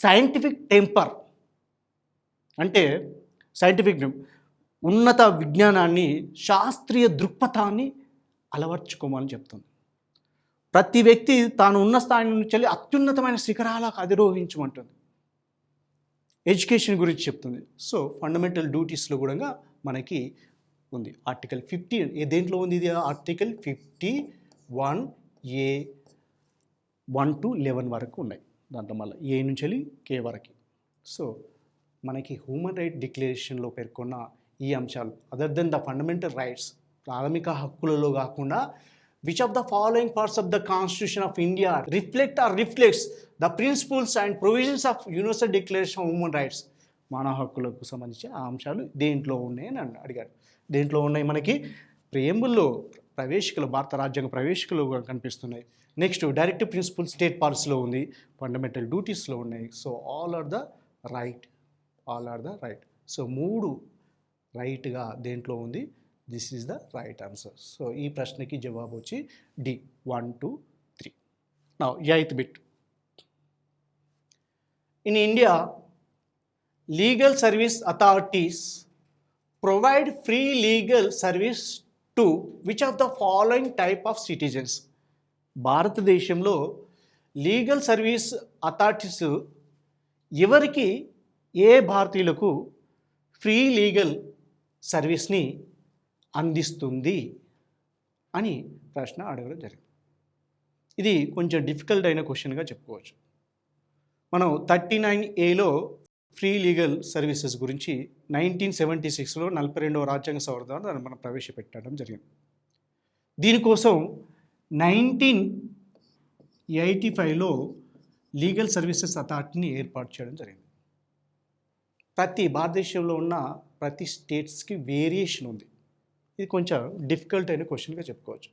[SPEAKER 2] సైంటిఫిక్ టెంపర్ అంటే ఉన్నత విజ్ఞానాన్ని, శాస్త్రీయ దృక్పథాన్ని అలవర్చుకోమని చెప్తుంది. ప్రతి వ్యక్తి తాను ఉన్న స్థాయి నుంచి వెళ్ళి అత్యున్నతమైన శిఖరాలకు అధిరోహించమంటుంది. ఎడ్యుకేషన్ గురించి చెప్తుంది. సో ఫండమెంటల్ డ్యూటీస్లో కూడా మనకి ఉంది. ఆర్టికల్ 50 దేంట్లో ఉంది? ఇది ఆర్టికల్ 51A 1 to 11 వరకు ఉన్నాయి. దాంట్లో మళ్ళీ A నుంచి వెళ్ళి K వరకు. సో మనకి హ్యూమన్ రైట్ డిక్లరేషన్లో పేర్కొన్న ఈ అంశాలు other than the fundamental rights, ప్రాథమిక హక్కులలో కాకుండా which of the following parts of the Constitution of India reflect or reflects the principles and provisions of Universal Declaration of Human Rights, మానవ హక్కులకు సంబంధించి ఆ అంశాలు దేంట్లో ఉన్నాయని అడిగాడు. దేంట్లో ఉన్నాయి? మనకి ప్రియంబుల్లో ప్రవేశికలు, భారత రాజ్యాంగ ప్రవేశికలు కనిపిస్తున్నాయి. నెక్స్ట్, డైరెక్టివ్ ప్రిన్సిపల్స్ స్టేట్ పాలసీలో ఉంది, ఫండమెంటల్ డ్యూటీస్లో ఉన్నాయి. So all are the right. So 3 రైట్గా దేంట్లో ఉంది? This is the right answer. So ఈ ప్రశ్నకి జవాబు వచ్చి D 1, 2, 3. Now 8th bit. In India, legal service authorities provide free legal service to which of the following type of citizens? భారతదేశంలో legal service authorities ఎవరికి, ఏ భారతీయులకు ఫ్రీ లీగల్ సర్వీస్ని అందిస్తుంది అని ప్రశ్న అడగడం జరిగింది. ఇది కొంచెం డిఫికల్ట్ అయిన క్వశ్చన్గా చెప్పుకోవచ్చు. మనం 39Aలో ఫ్రీ లీగల్ సర్వీసెస్ గురించి 1976లో 42వ రాజ్యాంగ సవరణ ద్వారా మనం ప్రవేశపెట్టడం జరిగింది. దీనికోసం 1985లో లీగల్ సర్వీసెస్ అథారిటీని ఏర్పాటు చేయడం జరిగింది. భారతదేశంలో ఉన్న ప్రతి స్టేట్స్కి వేరియేషన్ ఉంది. ఇది కొంచెం డిఫికల్ట్ అయిన క్వశ్చన్గా చెప్పుకోవచ్చు.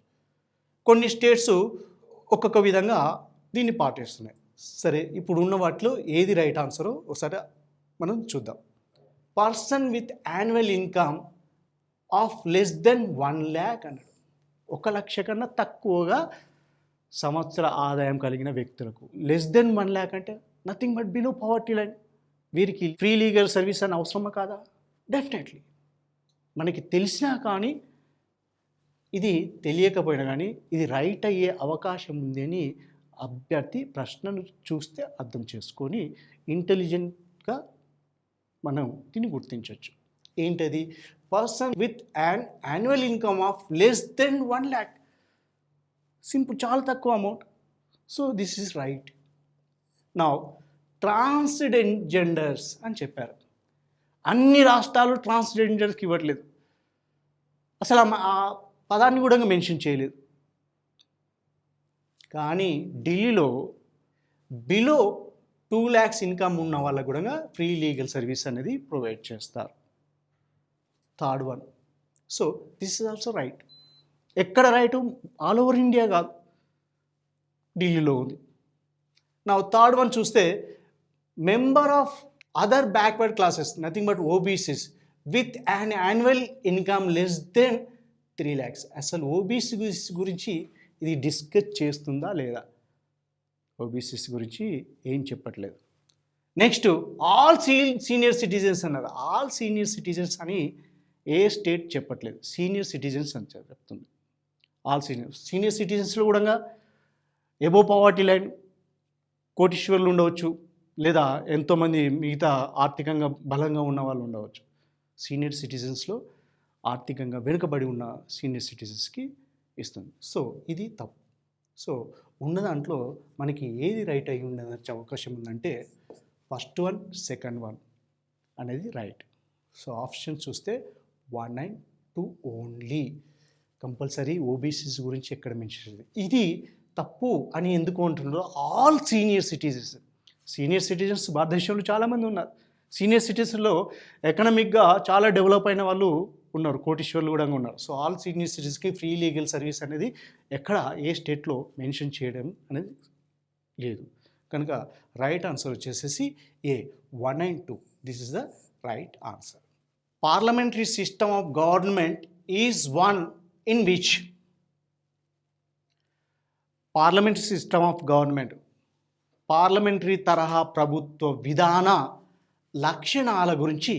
[SPEAKER 2] కొన్ని స్టేట్స్ ఒక్కొక్క విధంగా దీన్ని పాటిస్తున్నాయి. సరే, ఇప్పుడు ఉన్న వాటిలో ఏది రైట్ ఆన్సరో ఒకసారి మనం చూద్దాం. Person with annual income of less than 1 lakh అన్నాడు. 1 లక్ష కన్నా తక్కువగా సంవత్సర ఆదాయం కలిగిన వ్యక్తులకు. లెస్ దెన్ 1 lakh అంటే nothing but below poverty line. వీరికి ఫ్రీ లీగల్ సర్వీస్ అని అవసరమా కాదా? డెఫినెట్లీ. మనకి తెలిసినా కానీ ఇది తెలియకపోయినా కానీ ఇది రైట్ అయ్యే అవకాశం ఉంది అని అభ్యర్థి ప్రశ్నను చూస్తే అర్థం చేసుకొని ఇంటెలిజెంట్గా మనం దీన్ని గుర్తించవచ్చు. ఏంటది? Person with annual income of less than 1 lakh. Simple, చాలా తక్కువ amount. So this is right. Now transgenders అని చెప్పారు. అన్ని రాష్ట్రాలు ట్రాన్స్జెండర్స్కి ఇవ్వట్లేదు. అసలు ఆ పదాన్ని కూడా మెన్షన్ చేయలేదు. కానీ ఢిల్లీలో బిలో 2 lakhs ఇన్కమ్ ఉన్న వాళ్ళకు కూడా ఫ్రీ లీగల్ సర్వీస్ అనేది ప్రొవైడ్ చేస్తారు. Third one. So this is also right. ఎక్కడ రైటు? ఆల్ ఓవర్ ఇండియా కాదు, ఢిల్లీలో ఉంది. నా థర్డ్ వన్ చూస్తే member of other backward classes nothing but OBCs with an annual income less than 3 lakhs. అసలు OBC గురించి ఇది డిస్కస్ చేస్తుందా లేదా? ఓబీసీస్ గురించి ఏం చెప్పట్లేదు. నెక్స్ట్ ఆల్ సీనియర్ సిటిజన్స్ అన్నారు. ఆల్ సీనియర్ సిటిజన్స్ అని ఏ స్టేట్ చెప్పట్లేదు, సీనియర్ సిటిజన్స్ అని చెప్తుంది. ఆల్ సీనియర్ సిటిజన్స్లో కూడా ఎబో పవర్టీ లైన్ కోటీశ్వర్లు ఉండవచ్చు, లేదా ఎంతోమంది మిగతా ఆర్థికంగా బలంగా ఉన్న వాళ్ళు ఉండవచ్చు. సీనియర్ సిటిజన్స్లో ఆర్థికంగా వెనుకబడి ఉన్న సీనియర్ సిటిజన్స్కి ఇస్తుంది. సో ఇది తప్పు. సో ఉన్న దాంట్లో మనకి ఏది రైట్ అయ్యి ఉండదనే అవకాశం ఉందంటే ఫస్ట్ వన్, సెకండ్ వన్ అనేది రైట్. సో ఆప్షన్ చూస్తే 192 ఓన్లీ. కంపల్సరీ ఓబీసీస్ గురించి ఎక్కడ మెన్షన్ చేయాలి. ఇది తప్పు అని ఎందుకు అంటున్నారో ఆల్ సీనియర్ సిటిజన్స్ భారతదేశంలో చాలామంది ఉన్నారు. సీనియర్ సిటిజన్స్లో ఎకనామిక్గా చాలా డెవలప్ అయిన వాళ్ళు ఉన్నారు, కోటీశ్వర్లు కూడా ఉన్నారు. సో ఆల్ సీనియర్ సిటిజన్స్కి ఫ్రీ లీగల్ సర్వీస్ అనేది ఎక్కడ ఏ స్టేట్లో మెన్షన్ చేయడం అనేది లేదు. కనుక రైట్ ఆన్సర్ వచ్చేసేసి ఏ 192. This is the right answer. Parliamentary system of government is one in which. Parliamentary system of government parliamentary తరహా ప్రభుత్వ విధాన లక్షణాల గురించి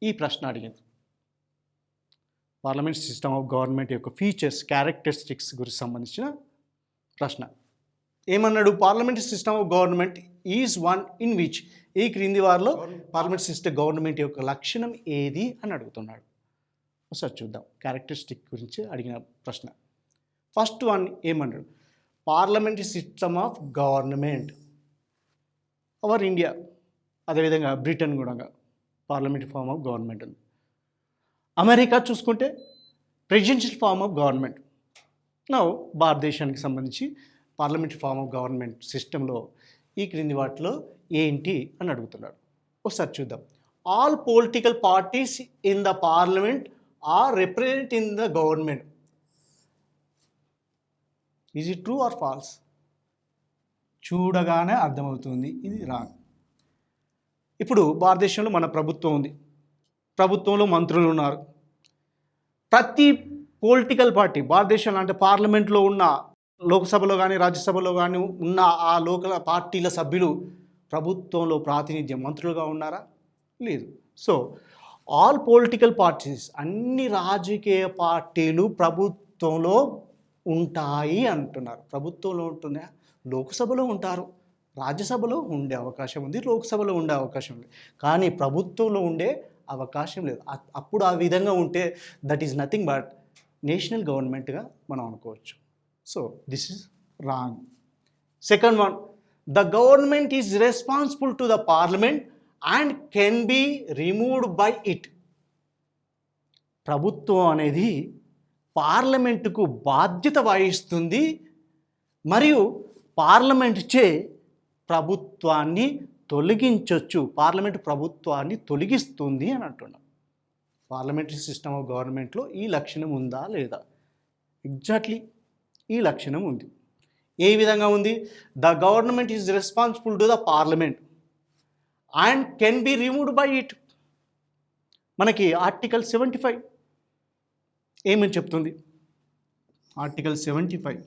[SPEAKER 2] ఈ ప్రశ్న అడిగింది. పార్లమెంట్ సిస్టమ్ ఆఫ్ గవర్నమెంట్ యొక్క ఫీచర్స్, క్యారెక్టరిస్టిక్స్ గురించి సంబంధించిన ప్రశ్న. ఏమన్నాడు? Parliamentary system of government is one in which. ఈ క్రింది వారిలో పార్లమెంట్ సిస్టమ్ గవర్నమెంట్ యొక్క లక్షణం ఏది అని అడుగుతున్నాడు. ఒకసారి చూద్దాం. క్యారెక్టరిస్టిక్ గురించి అడిగిన ప్రశ్న. ఫస్ట్ వన్ ఏమన్నాడు? Parliamentary system of government our India, అదేవిధంగా బ్రిటన్ కూడా పార్లమెంటరీ ఫార్మ్ ఆఫ్ గవర్నమెంట్ ఉంది. అమెరికా చూసుకుంటే ప్రెసిడెన్షియల్ ఫార్మ్ ఆఫ్ గవర్నమెంట్. నా భారతదేశానికి సంబంధించి పార్లమెంటరీ ఫార్మ్ ఆఫ్ గవర్నమెంట్ సిస్టంలో ఈ క్రింది వాటిలో ఏంటి అని అడుగుతున్నాడు. ఒకసారి చూద్దాం. All political parties in the parliament are represent in the government. Is it true or false? చూడగానే అర్థమవుతుంది ఇది రాంగ్. ఇప్పుడు భారతదేశంలో మన ప్రభుత్వం ఉంది, ప్రభుత్వంలో మంత్రులు ఉన్నారు. ప్రతి పొలిటికల్ పార్టీ భారతదేశంలో అంటే పార్లమెంట్లో ఉన్న లోక్సభలో కానీ రాజ్యసభలో కానీ ఉన్న ఆ లోకల్ పార్టీల సభ్యులు ప్రభుత్వంలో ప్రాతినిధ్యం మంత్రులుగా ఉన్నారా? లేదు. సో ఆల్ పొలిటికల్ పార్టీస్, అన్ని రాజకీయ పార్టీలు ప్రభుత్వంలో ఉంటాయి అంటున్నారు. ప్రభుత్వంలో ఉంటున్నాయా? లోక్సభలో ఉంటారు, రాజ్యసభలో ఉండే అవకాశం ఉంది, లోక్సభలో ఉండే అవకాశం ఉంది, కానీ ప్రభుత్వంలో ఉండే అవకాశం లేదు. అప్పుడు ఆ విధంగా ఉంటే that is nothing but national గవర్నమెంట్గా మనం అనుకోవచ్చు. So this is wrong. Second one, the government is responsible to the parliament and can be removed by it. ప్రభుత్వం అనేది పార్లమెంటుకు బాధ్యత వహిస్తుంది మరియు పార్లమెంట్ చే ప్రభుత్వాన్ని తొలగించవచ్చు, పార్లమెంట్ ప్రభుత్వాన్ని తొలగిస్తుంది అని అంటున్నాం. పార్లమెంటరీ సిస్టమ్ ఆఫ్ గవర్నమెంట్లో ఈ లక్షణం ఉందా లేదా? ఎగ్జాక్ట్లీ ఈ లక్షణం ఉంది. ఏ విధంగా ఉంది? The government is responsible to the parliament and can be removed by it. మనకి ఆర్టికల్ 75 ఏమని చెప్తుంది? ఆర్టికల్ 75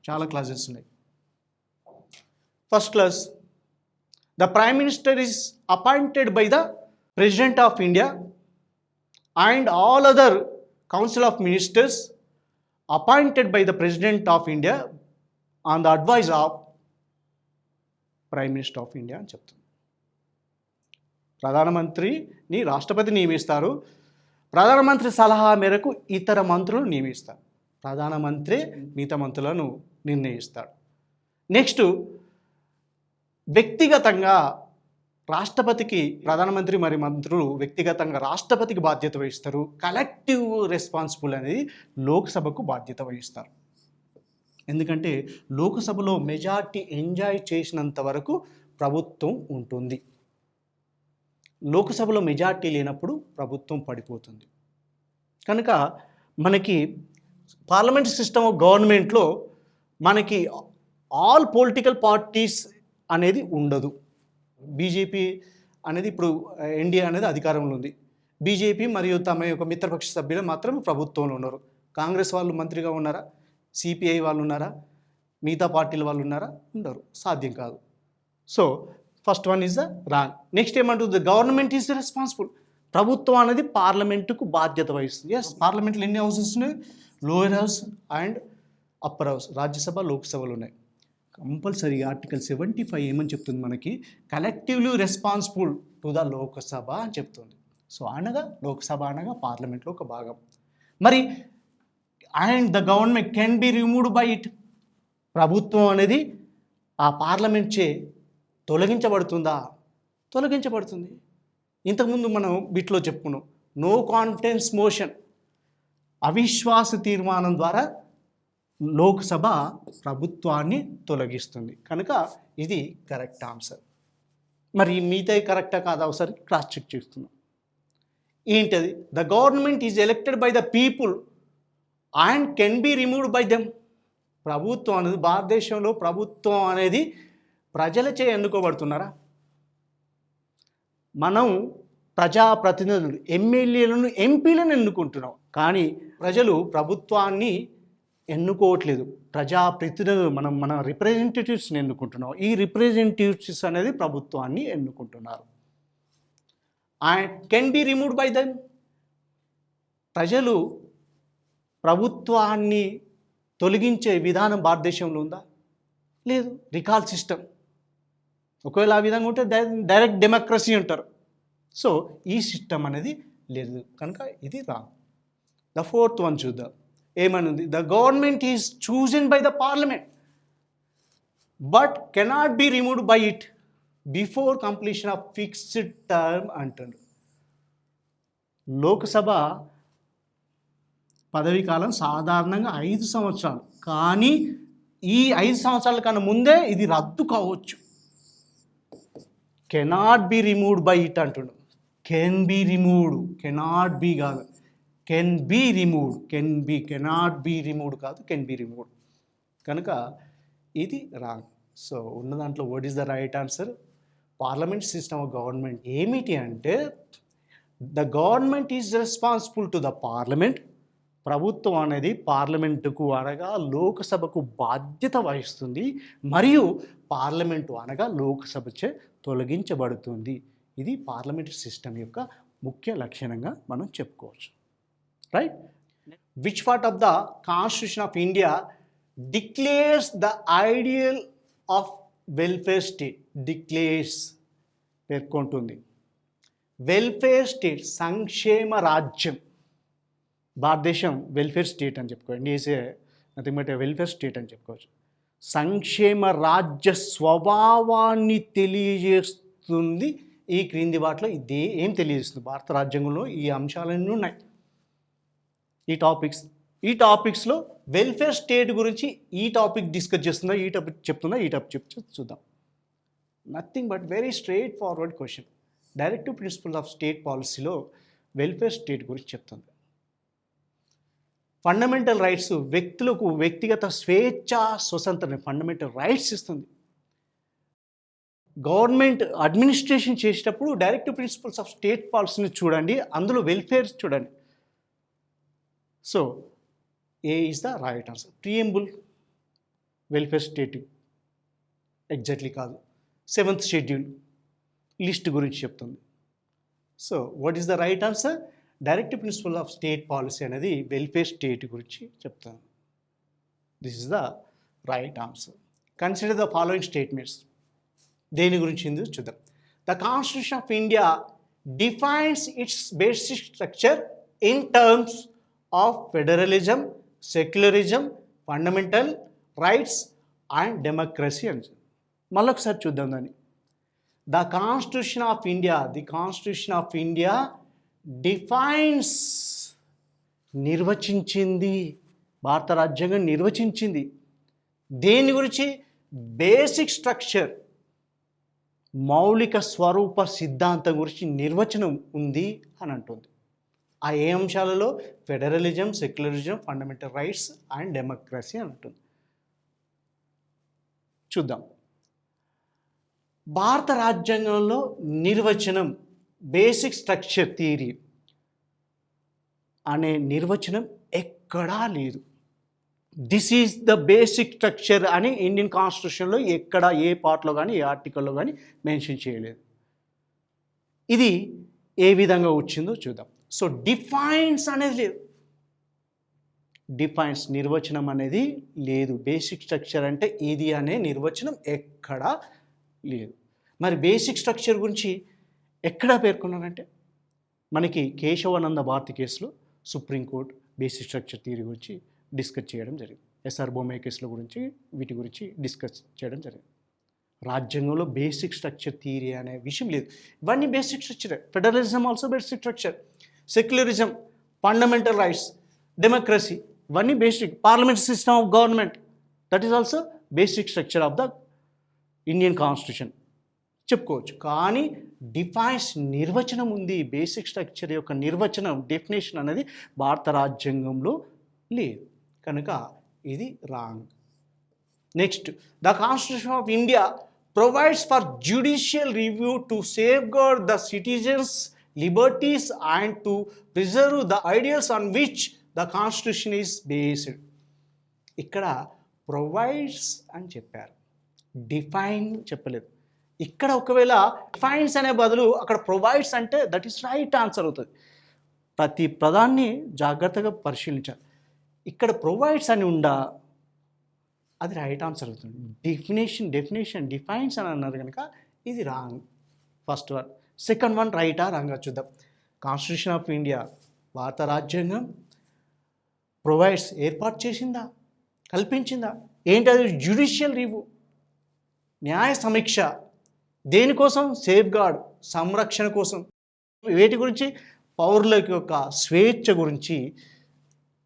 [SPEAKER 2] చాలా క్లాసెస్ ఉన్నాయి. First clause, the prime minister is appointed by the president of India and all other council of ministers appointed by the president of India on the advise of prime minister of India అని చెప్తుంది. ప్రధానమంత్రిని రాష్ట్రపతి నియమిస్తారు, ప్రధానమంత్రి సలహా మేరకు ఇతర మంత్రులను నియమిస్తారు, ప్రధానమంత్రి మిగతా మంత్రులను నిర్ణయిస్తాడు. నెక్స్ట్, వ్యక్తిగతంగా రాష్ట్రపతికి ప్రధానమంత్రి మరి మంత్రులు వ్యక్తిగతంగా రాష్ట్రపతికి బాధ్యత వహిస్తారు. కలెక్టివ్ రెస్పాన్సిబుల్ అనేది లోక్సభకు బాధ్యత వహిస్తారు. ఎందుకంటే లోక్సభలో మెజార్టీ ఎంజాయ్ చేసినంత వరకు ప్రభుత్వం ఉంటుంది. లోక్సభలో మెజార్టీ లేనప్పుడు ప్రభుత్వం పడిపోతుంది. కనుక మనకి పార్లమెంట్ సిస్టమ్ ఆఫ్ గవర్నమెంట్లో మనకి ఆల్ పొలిటికల్ పార్టీస్ అనేది ఉండదు. బీజేపీ అనేది ఇప్పుడు ఎన్డీఏ అనేది అధికారంలో ఉంది. బీజేపీ మరియు తమ యొక్క మిత్రపక్ష సభ్యులు మాత్రం ప్రభుత్వంలో ఉన్నారు. కాంగ్రెస్ వాళ్ళు మంత్రిగా ఉన్నారా? సిపిఐ వాళ్ళు ఉన్నారా? మిగతా పార్టీల వాళ్ళు ఉన్నారా? ఉండరు, సాధ్యం కాదు. So first one is the wrong. Next ఏమంటుంది? The government is responsible. ప్రభుత్వం అనేది పార్లమెంటుకు బాధ్యత వహిస్తుంది. ఎస్, పార్లమెంట్లో ఎన్ని హౌసెస్ ఉన్నాయి? Lower house and upper house, Rajya Sabha లోక్సభలు ఉన్నాయి. కంపల్సరీగా ఆర్టికల్ 75 ఏమని చెప్తుంది మనకి? Collectively responsible to the Lok Sabha అని చెప్తుంది. సో అనగా లోక్సభ అనగా పార్లమెంట్లో ఒక భాగం. మరి and the government can be removed by it. ప్రభుత్వం అనేది ఆ పార్లమెంట్ చే తొలగించబడుతుందా? తొలగించబడుతుంది. ఇంతకుముందు మనం బిట్లో చెప్పుకున్నాం, నో కాన్ఫిడెన్స్ మోషన్, అవిశ్వాస తీర్మానం ద్వారా లోక్సభ ప్రభుత్వాన్ని తొలగిస్తుంది. కనుక ఇది కరెక్ట్ ఆన్సర్. మరి మిగతా కరెక్టా కాదా ఒకసారి క్రాస్ చెక్ చేస్తున్నాం. ఏంటది? The government is elected by the people and can be removed by them. ప్రభుత్వం అనేది, భారతదేశంలో ప్రభుత్వం అనేది ప్రజలచే ఎన్నుకోబడుతున్నారా? మనం ప్రజాప్రతినిధులు, ఎమ్మెల్యేలను, ఎంపీలను ఎన్నుకుంటున్నాం, కానీ ప్రజలు ప్రభుత్వాన్ని ఎన్నుకోవట్లేదు. ప్రజాప్రతినిధులు మన రిప్రజెంటేటివ్స్ని ఎన్నుకుంటున్నాం. ఈ రిప్రజెంటేటివ్స్ అనేది ప్రభుత్వాన్ని ఎన్నుకుంటున్నారు. And can be removed by them. ప్రజలు ప్రభుత్వాన్ని తొలగించే విధానం భారతదేశంలో ఉందా? లేదు. Recall system. ఒకవేళ ఆ విధంగా ఉంటే డైరెక్ట్ డెమోక్రసీ అంటారు. సో ఈ సిస్టమ్ అనేది లేదు. కనుక ఇది రాంగ్. ద ఫోర్త్ వన్ చూద్దాం. ఏమనుంది? The government is chosen by the parliament but cannot be removed by it before completion of fixed term అంటారు. లోక్సభ పదవీ కాలం సాధారణంగా 5 సంవత్సరాలు, కానీ ఈ 5 సంవత్సరాల కన్నా ముందే ఇది రద్దు కావచ్చు. Cannot be removed by it అంటుండు. Can be removed, cannot be కాదు, can be removed. Can be, cannot be removed కాదు, కెన్ బి రిమూవ్డ్. కనుక ఇది రాంగ్. సో ఉన్న దాంట్లో what is the right answer? Parliament system of government ఏమిటి అంటే, the government is responsible to the parliament. ప్రభుత్వం అనేది పార్లమెంటుకు అనగా లోక్సభకు బాధ్యత వహిస్తుంది, మరియు పార్లమెంటు అనగా లోక్సభచే తొలగించబడుతుంది. ఇది పార్లమెంటరీ సిస్టమ్ యొక్క ముఖ్య లక్షణంగా మనం చెప్పుకోవచ్చు. Right? Which part of the constitution of India declares the ideal of welfare state? Declares పేర్కొంటుంది. వెల్ఫేర్ స్టేట్, సంక్షేమ రాజ్యం. భారతదేశం వెల్ఫేర్ స్టేట్ అని చెప్పుకోవచ్చు. India nothing but welfare state అని చెప్పుకోవచ్చు. సంక్షేమ రాజ్య స్వభావాన్ని తెలియజేస్తుంది. ఈ క్రింది వాటిలో ఇది ఏం తెలియజేస్తుంది? భారత రాజ్యాంగంలో ఈ అంశాలన్నీ ఉన్నాయి. ఈ టాపిక్స్లో వెల్ఫేర్ స్టేట్ గురించి ఈ టాపిక్ డిస్కస్ చేస్తుందా, ఈ టాపిక్ చెప్తుందా, ఈ టాపిక్ చూద్దాం. Nothing but very straightforward question. Directive principle of state పాలసీలో వెల్ఫేర్ స్టేట్ గురించి చెప్తుంది. ఫండమెంటల్ రైట్స్, వ్యక్తులకు వ్యక్తిగత స్వేచ్ఛ, స్వతంత్రం, ఫండమెంటల్ రైట్స్ ఇస్తుంది. గవర్నమెంట్ అడ్మినిస్ట్రేషన్ చేసేటప్పుడు డైరెక్టివ్ ప్రిన్సిపల్స్ ఆఫ్ స్టేట్ పాలసీని చూడండి, అందులో వెల్ఫేర్ చూడండి. So A is the right answer. Preamble welfare state exactly కాదు. 7th షెడ్యూల్ లిస్ట్ గురించి చెప్తుంది. So what is the right answer? Directive principle of state policy అనేది welfare state గురించి చెప్తాను. This is the right answer. Consider the following statements. దేని గురించి ఉందో చూద్దాం. The constitution of India defines its basic structure in terms of federalism, secularism, fundamental rights and democracy అని. మళ్ళొకసారి చూద్దాం దాన్ని. The constitution of India defines, నిర్వచించింది, భారత రాజ్యాంగం నిర్వచించింది. దేని గురించి? బేసిక్ స్ట్రక్చర్, మౌలిక స్వరూప సిద్ధాంతం గురించి నిర్వచనం ఉంది అని అంటుంది. ఆ ఏ అంశాలలో? Federalism, secularism, fundamental rights and democracy అని అంటుంది. చూద్దాం. భారత రాజ్యాంగంలో నిర్వచనం, బేసిక్ స్ట్రక్చర్ థియరీ అనే నిర్వచనం ఎక్కడా లేదు. This is the basic structure అని ఇండియన్ కాన్స్టిట్యూషన్లో ఎక్కడ, ఏ పార్ట్లో కానీ, ఏ ఆర్టికల్లో కానీ మెన్షన్ చేయలేదు. ఇది ఏ విధంగా వచ్చిందో చూద్దాం. సో డిఫైన్స్ అనేది లేదు, డిఫైన్స్ నిర్వచనం అనేది లేదు. బేసిక్ స్ట్రక్చర్ అంటే ఇది అనే నిర్వచనం ఎక్కడా లేదు. మరి బేసిక్ స్ట్రక్చర్ గురించి ఎక్కడ పేర్కొన్నారంటే మనకి కేశవానంద భారతి కేసులో సుప్రీంకోర్టు బేసిక్ స్ట్రక్చర్ థియరీ గురించి డిస్కస్ చేయడం జరిగింది. ఎస్ఆర్ బొమ్మే కేసుల గురించి వీటి గురించి డిస్కస్ చేయడం జరిగింది. రాజ్యాంగంలో బేసిక్ స్ట్రక్చర్ థియరీ అనే విషయం లేదు. ఇవన్నీ basic structure. Federalism also basic structure, secularism, fundamental rights, democracy ఇవన్నీ basic. Parliament system of government that is also basic structure of the Indian constitution చెప్పుకోవచ్చు. కానీ డిఫైన్స్ నిర్వచనం ఉంది. బేసిక్ స్ట్రక్చర్ యొక్క నిర్వచనం, డెఫినేషన్ అనేది భారత రాజ్యాంగంలో లేదు కనుక ఇది wrong. Next, the constitution of India provides for judicial review to safeguard the citizens liberties and to preserve the ideals on which the constitution is based. ఇక్కడ ప్రొవైడ్స్ అని చెప్పారు, డిఫైన్ చెప్పలేదు. ఇక్కడ ఒకవేళ డిఫైన్స్ అనే బదులు అక్కడ ప్రొవైడ్స్ అంటే దట్ ఈస్ రైట్ ఆన్సర్ అవుతుంది. ప్రతి పదాన్ని జాగ్రత్తగా పరిశీలించాలి. ఇక్కడ ప్రొవైడ్స్ అని ఉండా అది రైట్ ఆన్సర్ అవుతుంది. డెఫినేషన్ డిఫైన్స్ అని అన్నారు కనుక ఇది wrong. First one. Second one రైటా రాంగా చూద్దాం. కాన్స్టిట్యూషన్ ఆఫ్ ఇండియా, భారత రాజ్యాంగం ప్రొవైడ్స్ ఏర్పాటు చేసిందా, కల్పించిందా? ఏంటది? జ్యుడిషియల్ రివ్యూ, న్యాయ సమీక్ష. దేనికోసం? సేఫ్గార్డ్, సంరక్షణ కోసం. వేటి గురించి? పౌరుల యొక్క స్వేచ్ఛ గురించి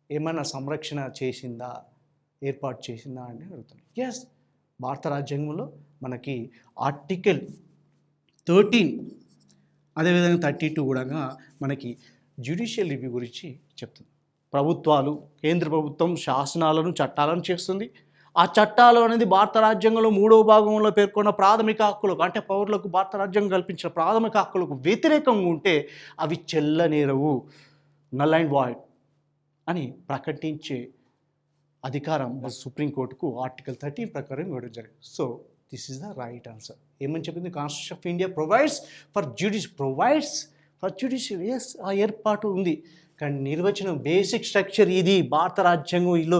[SPEAKER 2] ఏమైనా సంరక్షణ చేసిందా, ఏర్పాటు చేసిందా అని అడుగుతాను. ఎస్, భారత రాజ్యాంగంలో మనకి ఆర్టికల్ 13 అదేవిధంగా 32 కూడా మనకి జ్యుడిషియల్ రివ్యూ గురించి చెప్తుంది. ప్రభుత్వాలు, కేంద్ర ప్రభుత్వం శాసనాలను, చట్టాలను చేస్తుంది. ఆ చట్టాలు అనేది భారత రాజ్యాంగంలో 3వ భాగంలో పేర్కొన్న ప్రాథమిక హక్కులకు, అంటే పౌరులకు భారత రాజ్యాంగం కల్పించిన ప్రాథమిక హక్కులకు వ్యతిరేకంగా ఉంటే అవి చెల్లనేరవు, నల్ అండ్ వాయిడ్ అని ప్రకటించే అధికారం సుప్రీంకోర్టుకు ఆర్టికల్ 13 ప్రకారం ఇవ్వడం జరిగింది. So this is the right answer. ఏమని చెప్పింది? Constitution of India provides for judicial. Yes, ఆ ఏర్పాటు ఉంది. కానీ నిర్వచనం బేసిక్ స్ట్రక్చర్ ఇది, భారత రాజ్యాంగంలో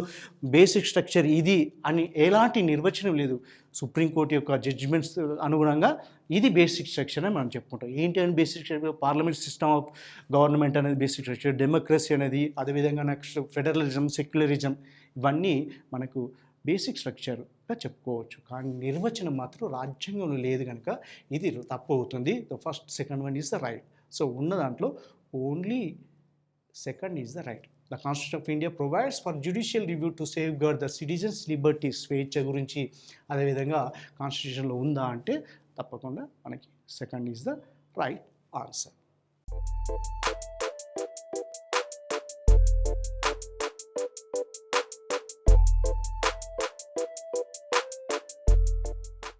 [SPEAKER 2] బేసిక్ స్ట్రక్చర్ ఇది అని ఎలాంటి నిర్వచనం లేదు. సుప్రీంకోర్టు యొక్క జడ్జిమెంట్స్ అనుగుణంగా ఇది బేసిక్ స్ట్రక్చర్ అని మనం చెప్పుకుంటాం. ఏంటి అని basic structure? Parliament system of government అనేది బేసిక్ స్ట్రక్చర్, డెమోక్రసీ అనేది, అదేవిధంగా నెక్స్ట్ ఫెడరలిజం, సెక్యులరిజం ఇవన్నీ మనకు బేసిక్ స్ట్రక్చర్గా చెప్పుకోవచ్చు. కానీ నిర్వచనం మాత్రం రాజ్యాంగంలో లేదు కనుక ఇది తప్పు అవుతుంది. The first, second one is the right. So ఉన్న దాంట్లో only second is the right. The constitution of India provides for judicial review to safeguard the citizens liberties, స్వేచ్ఛ గురించి అదేవిధంగా కాన్స్టిట్యూషన్లో ఉందా అంటే తప్పకుండా మనకి second is the right answer.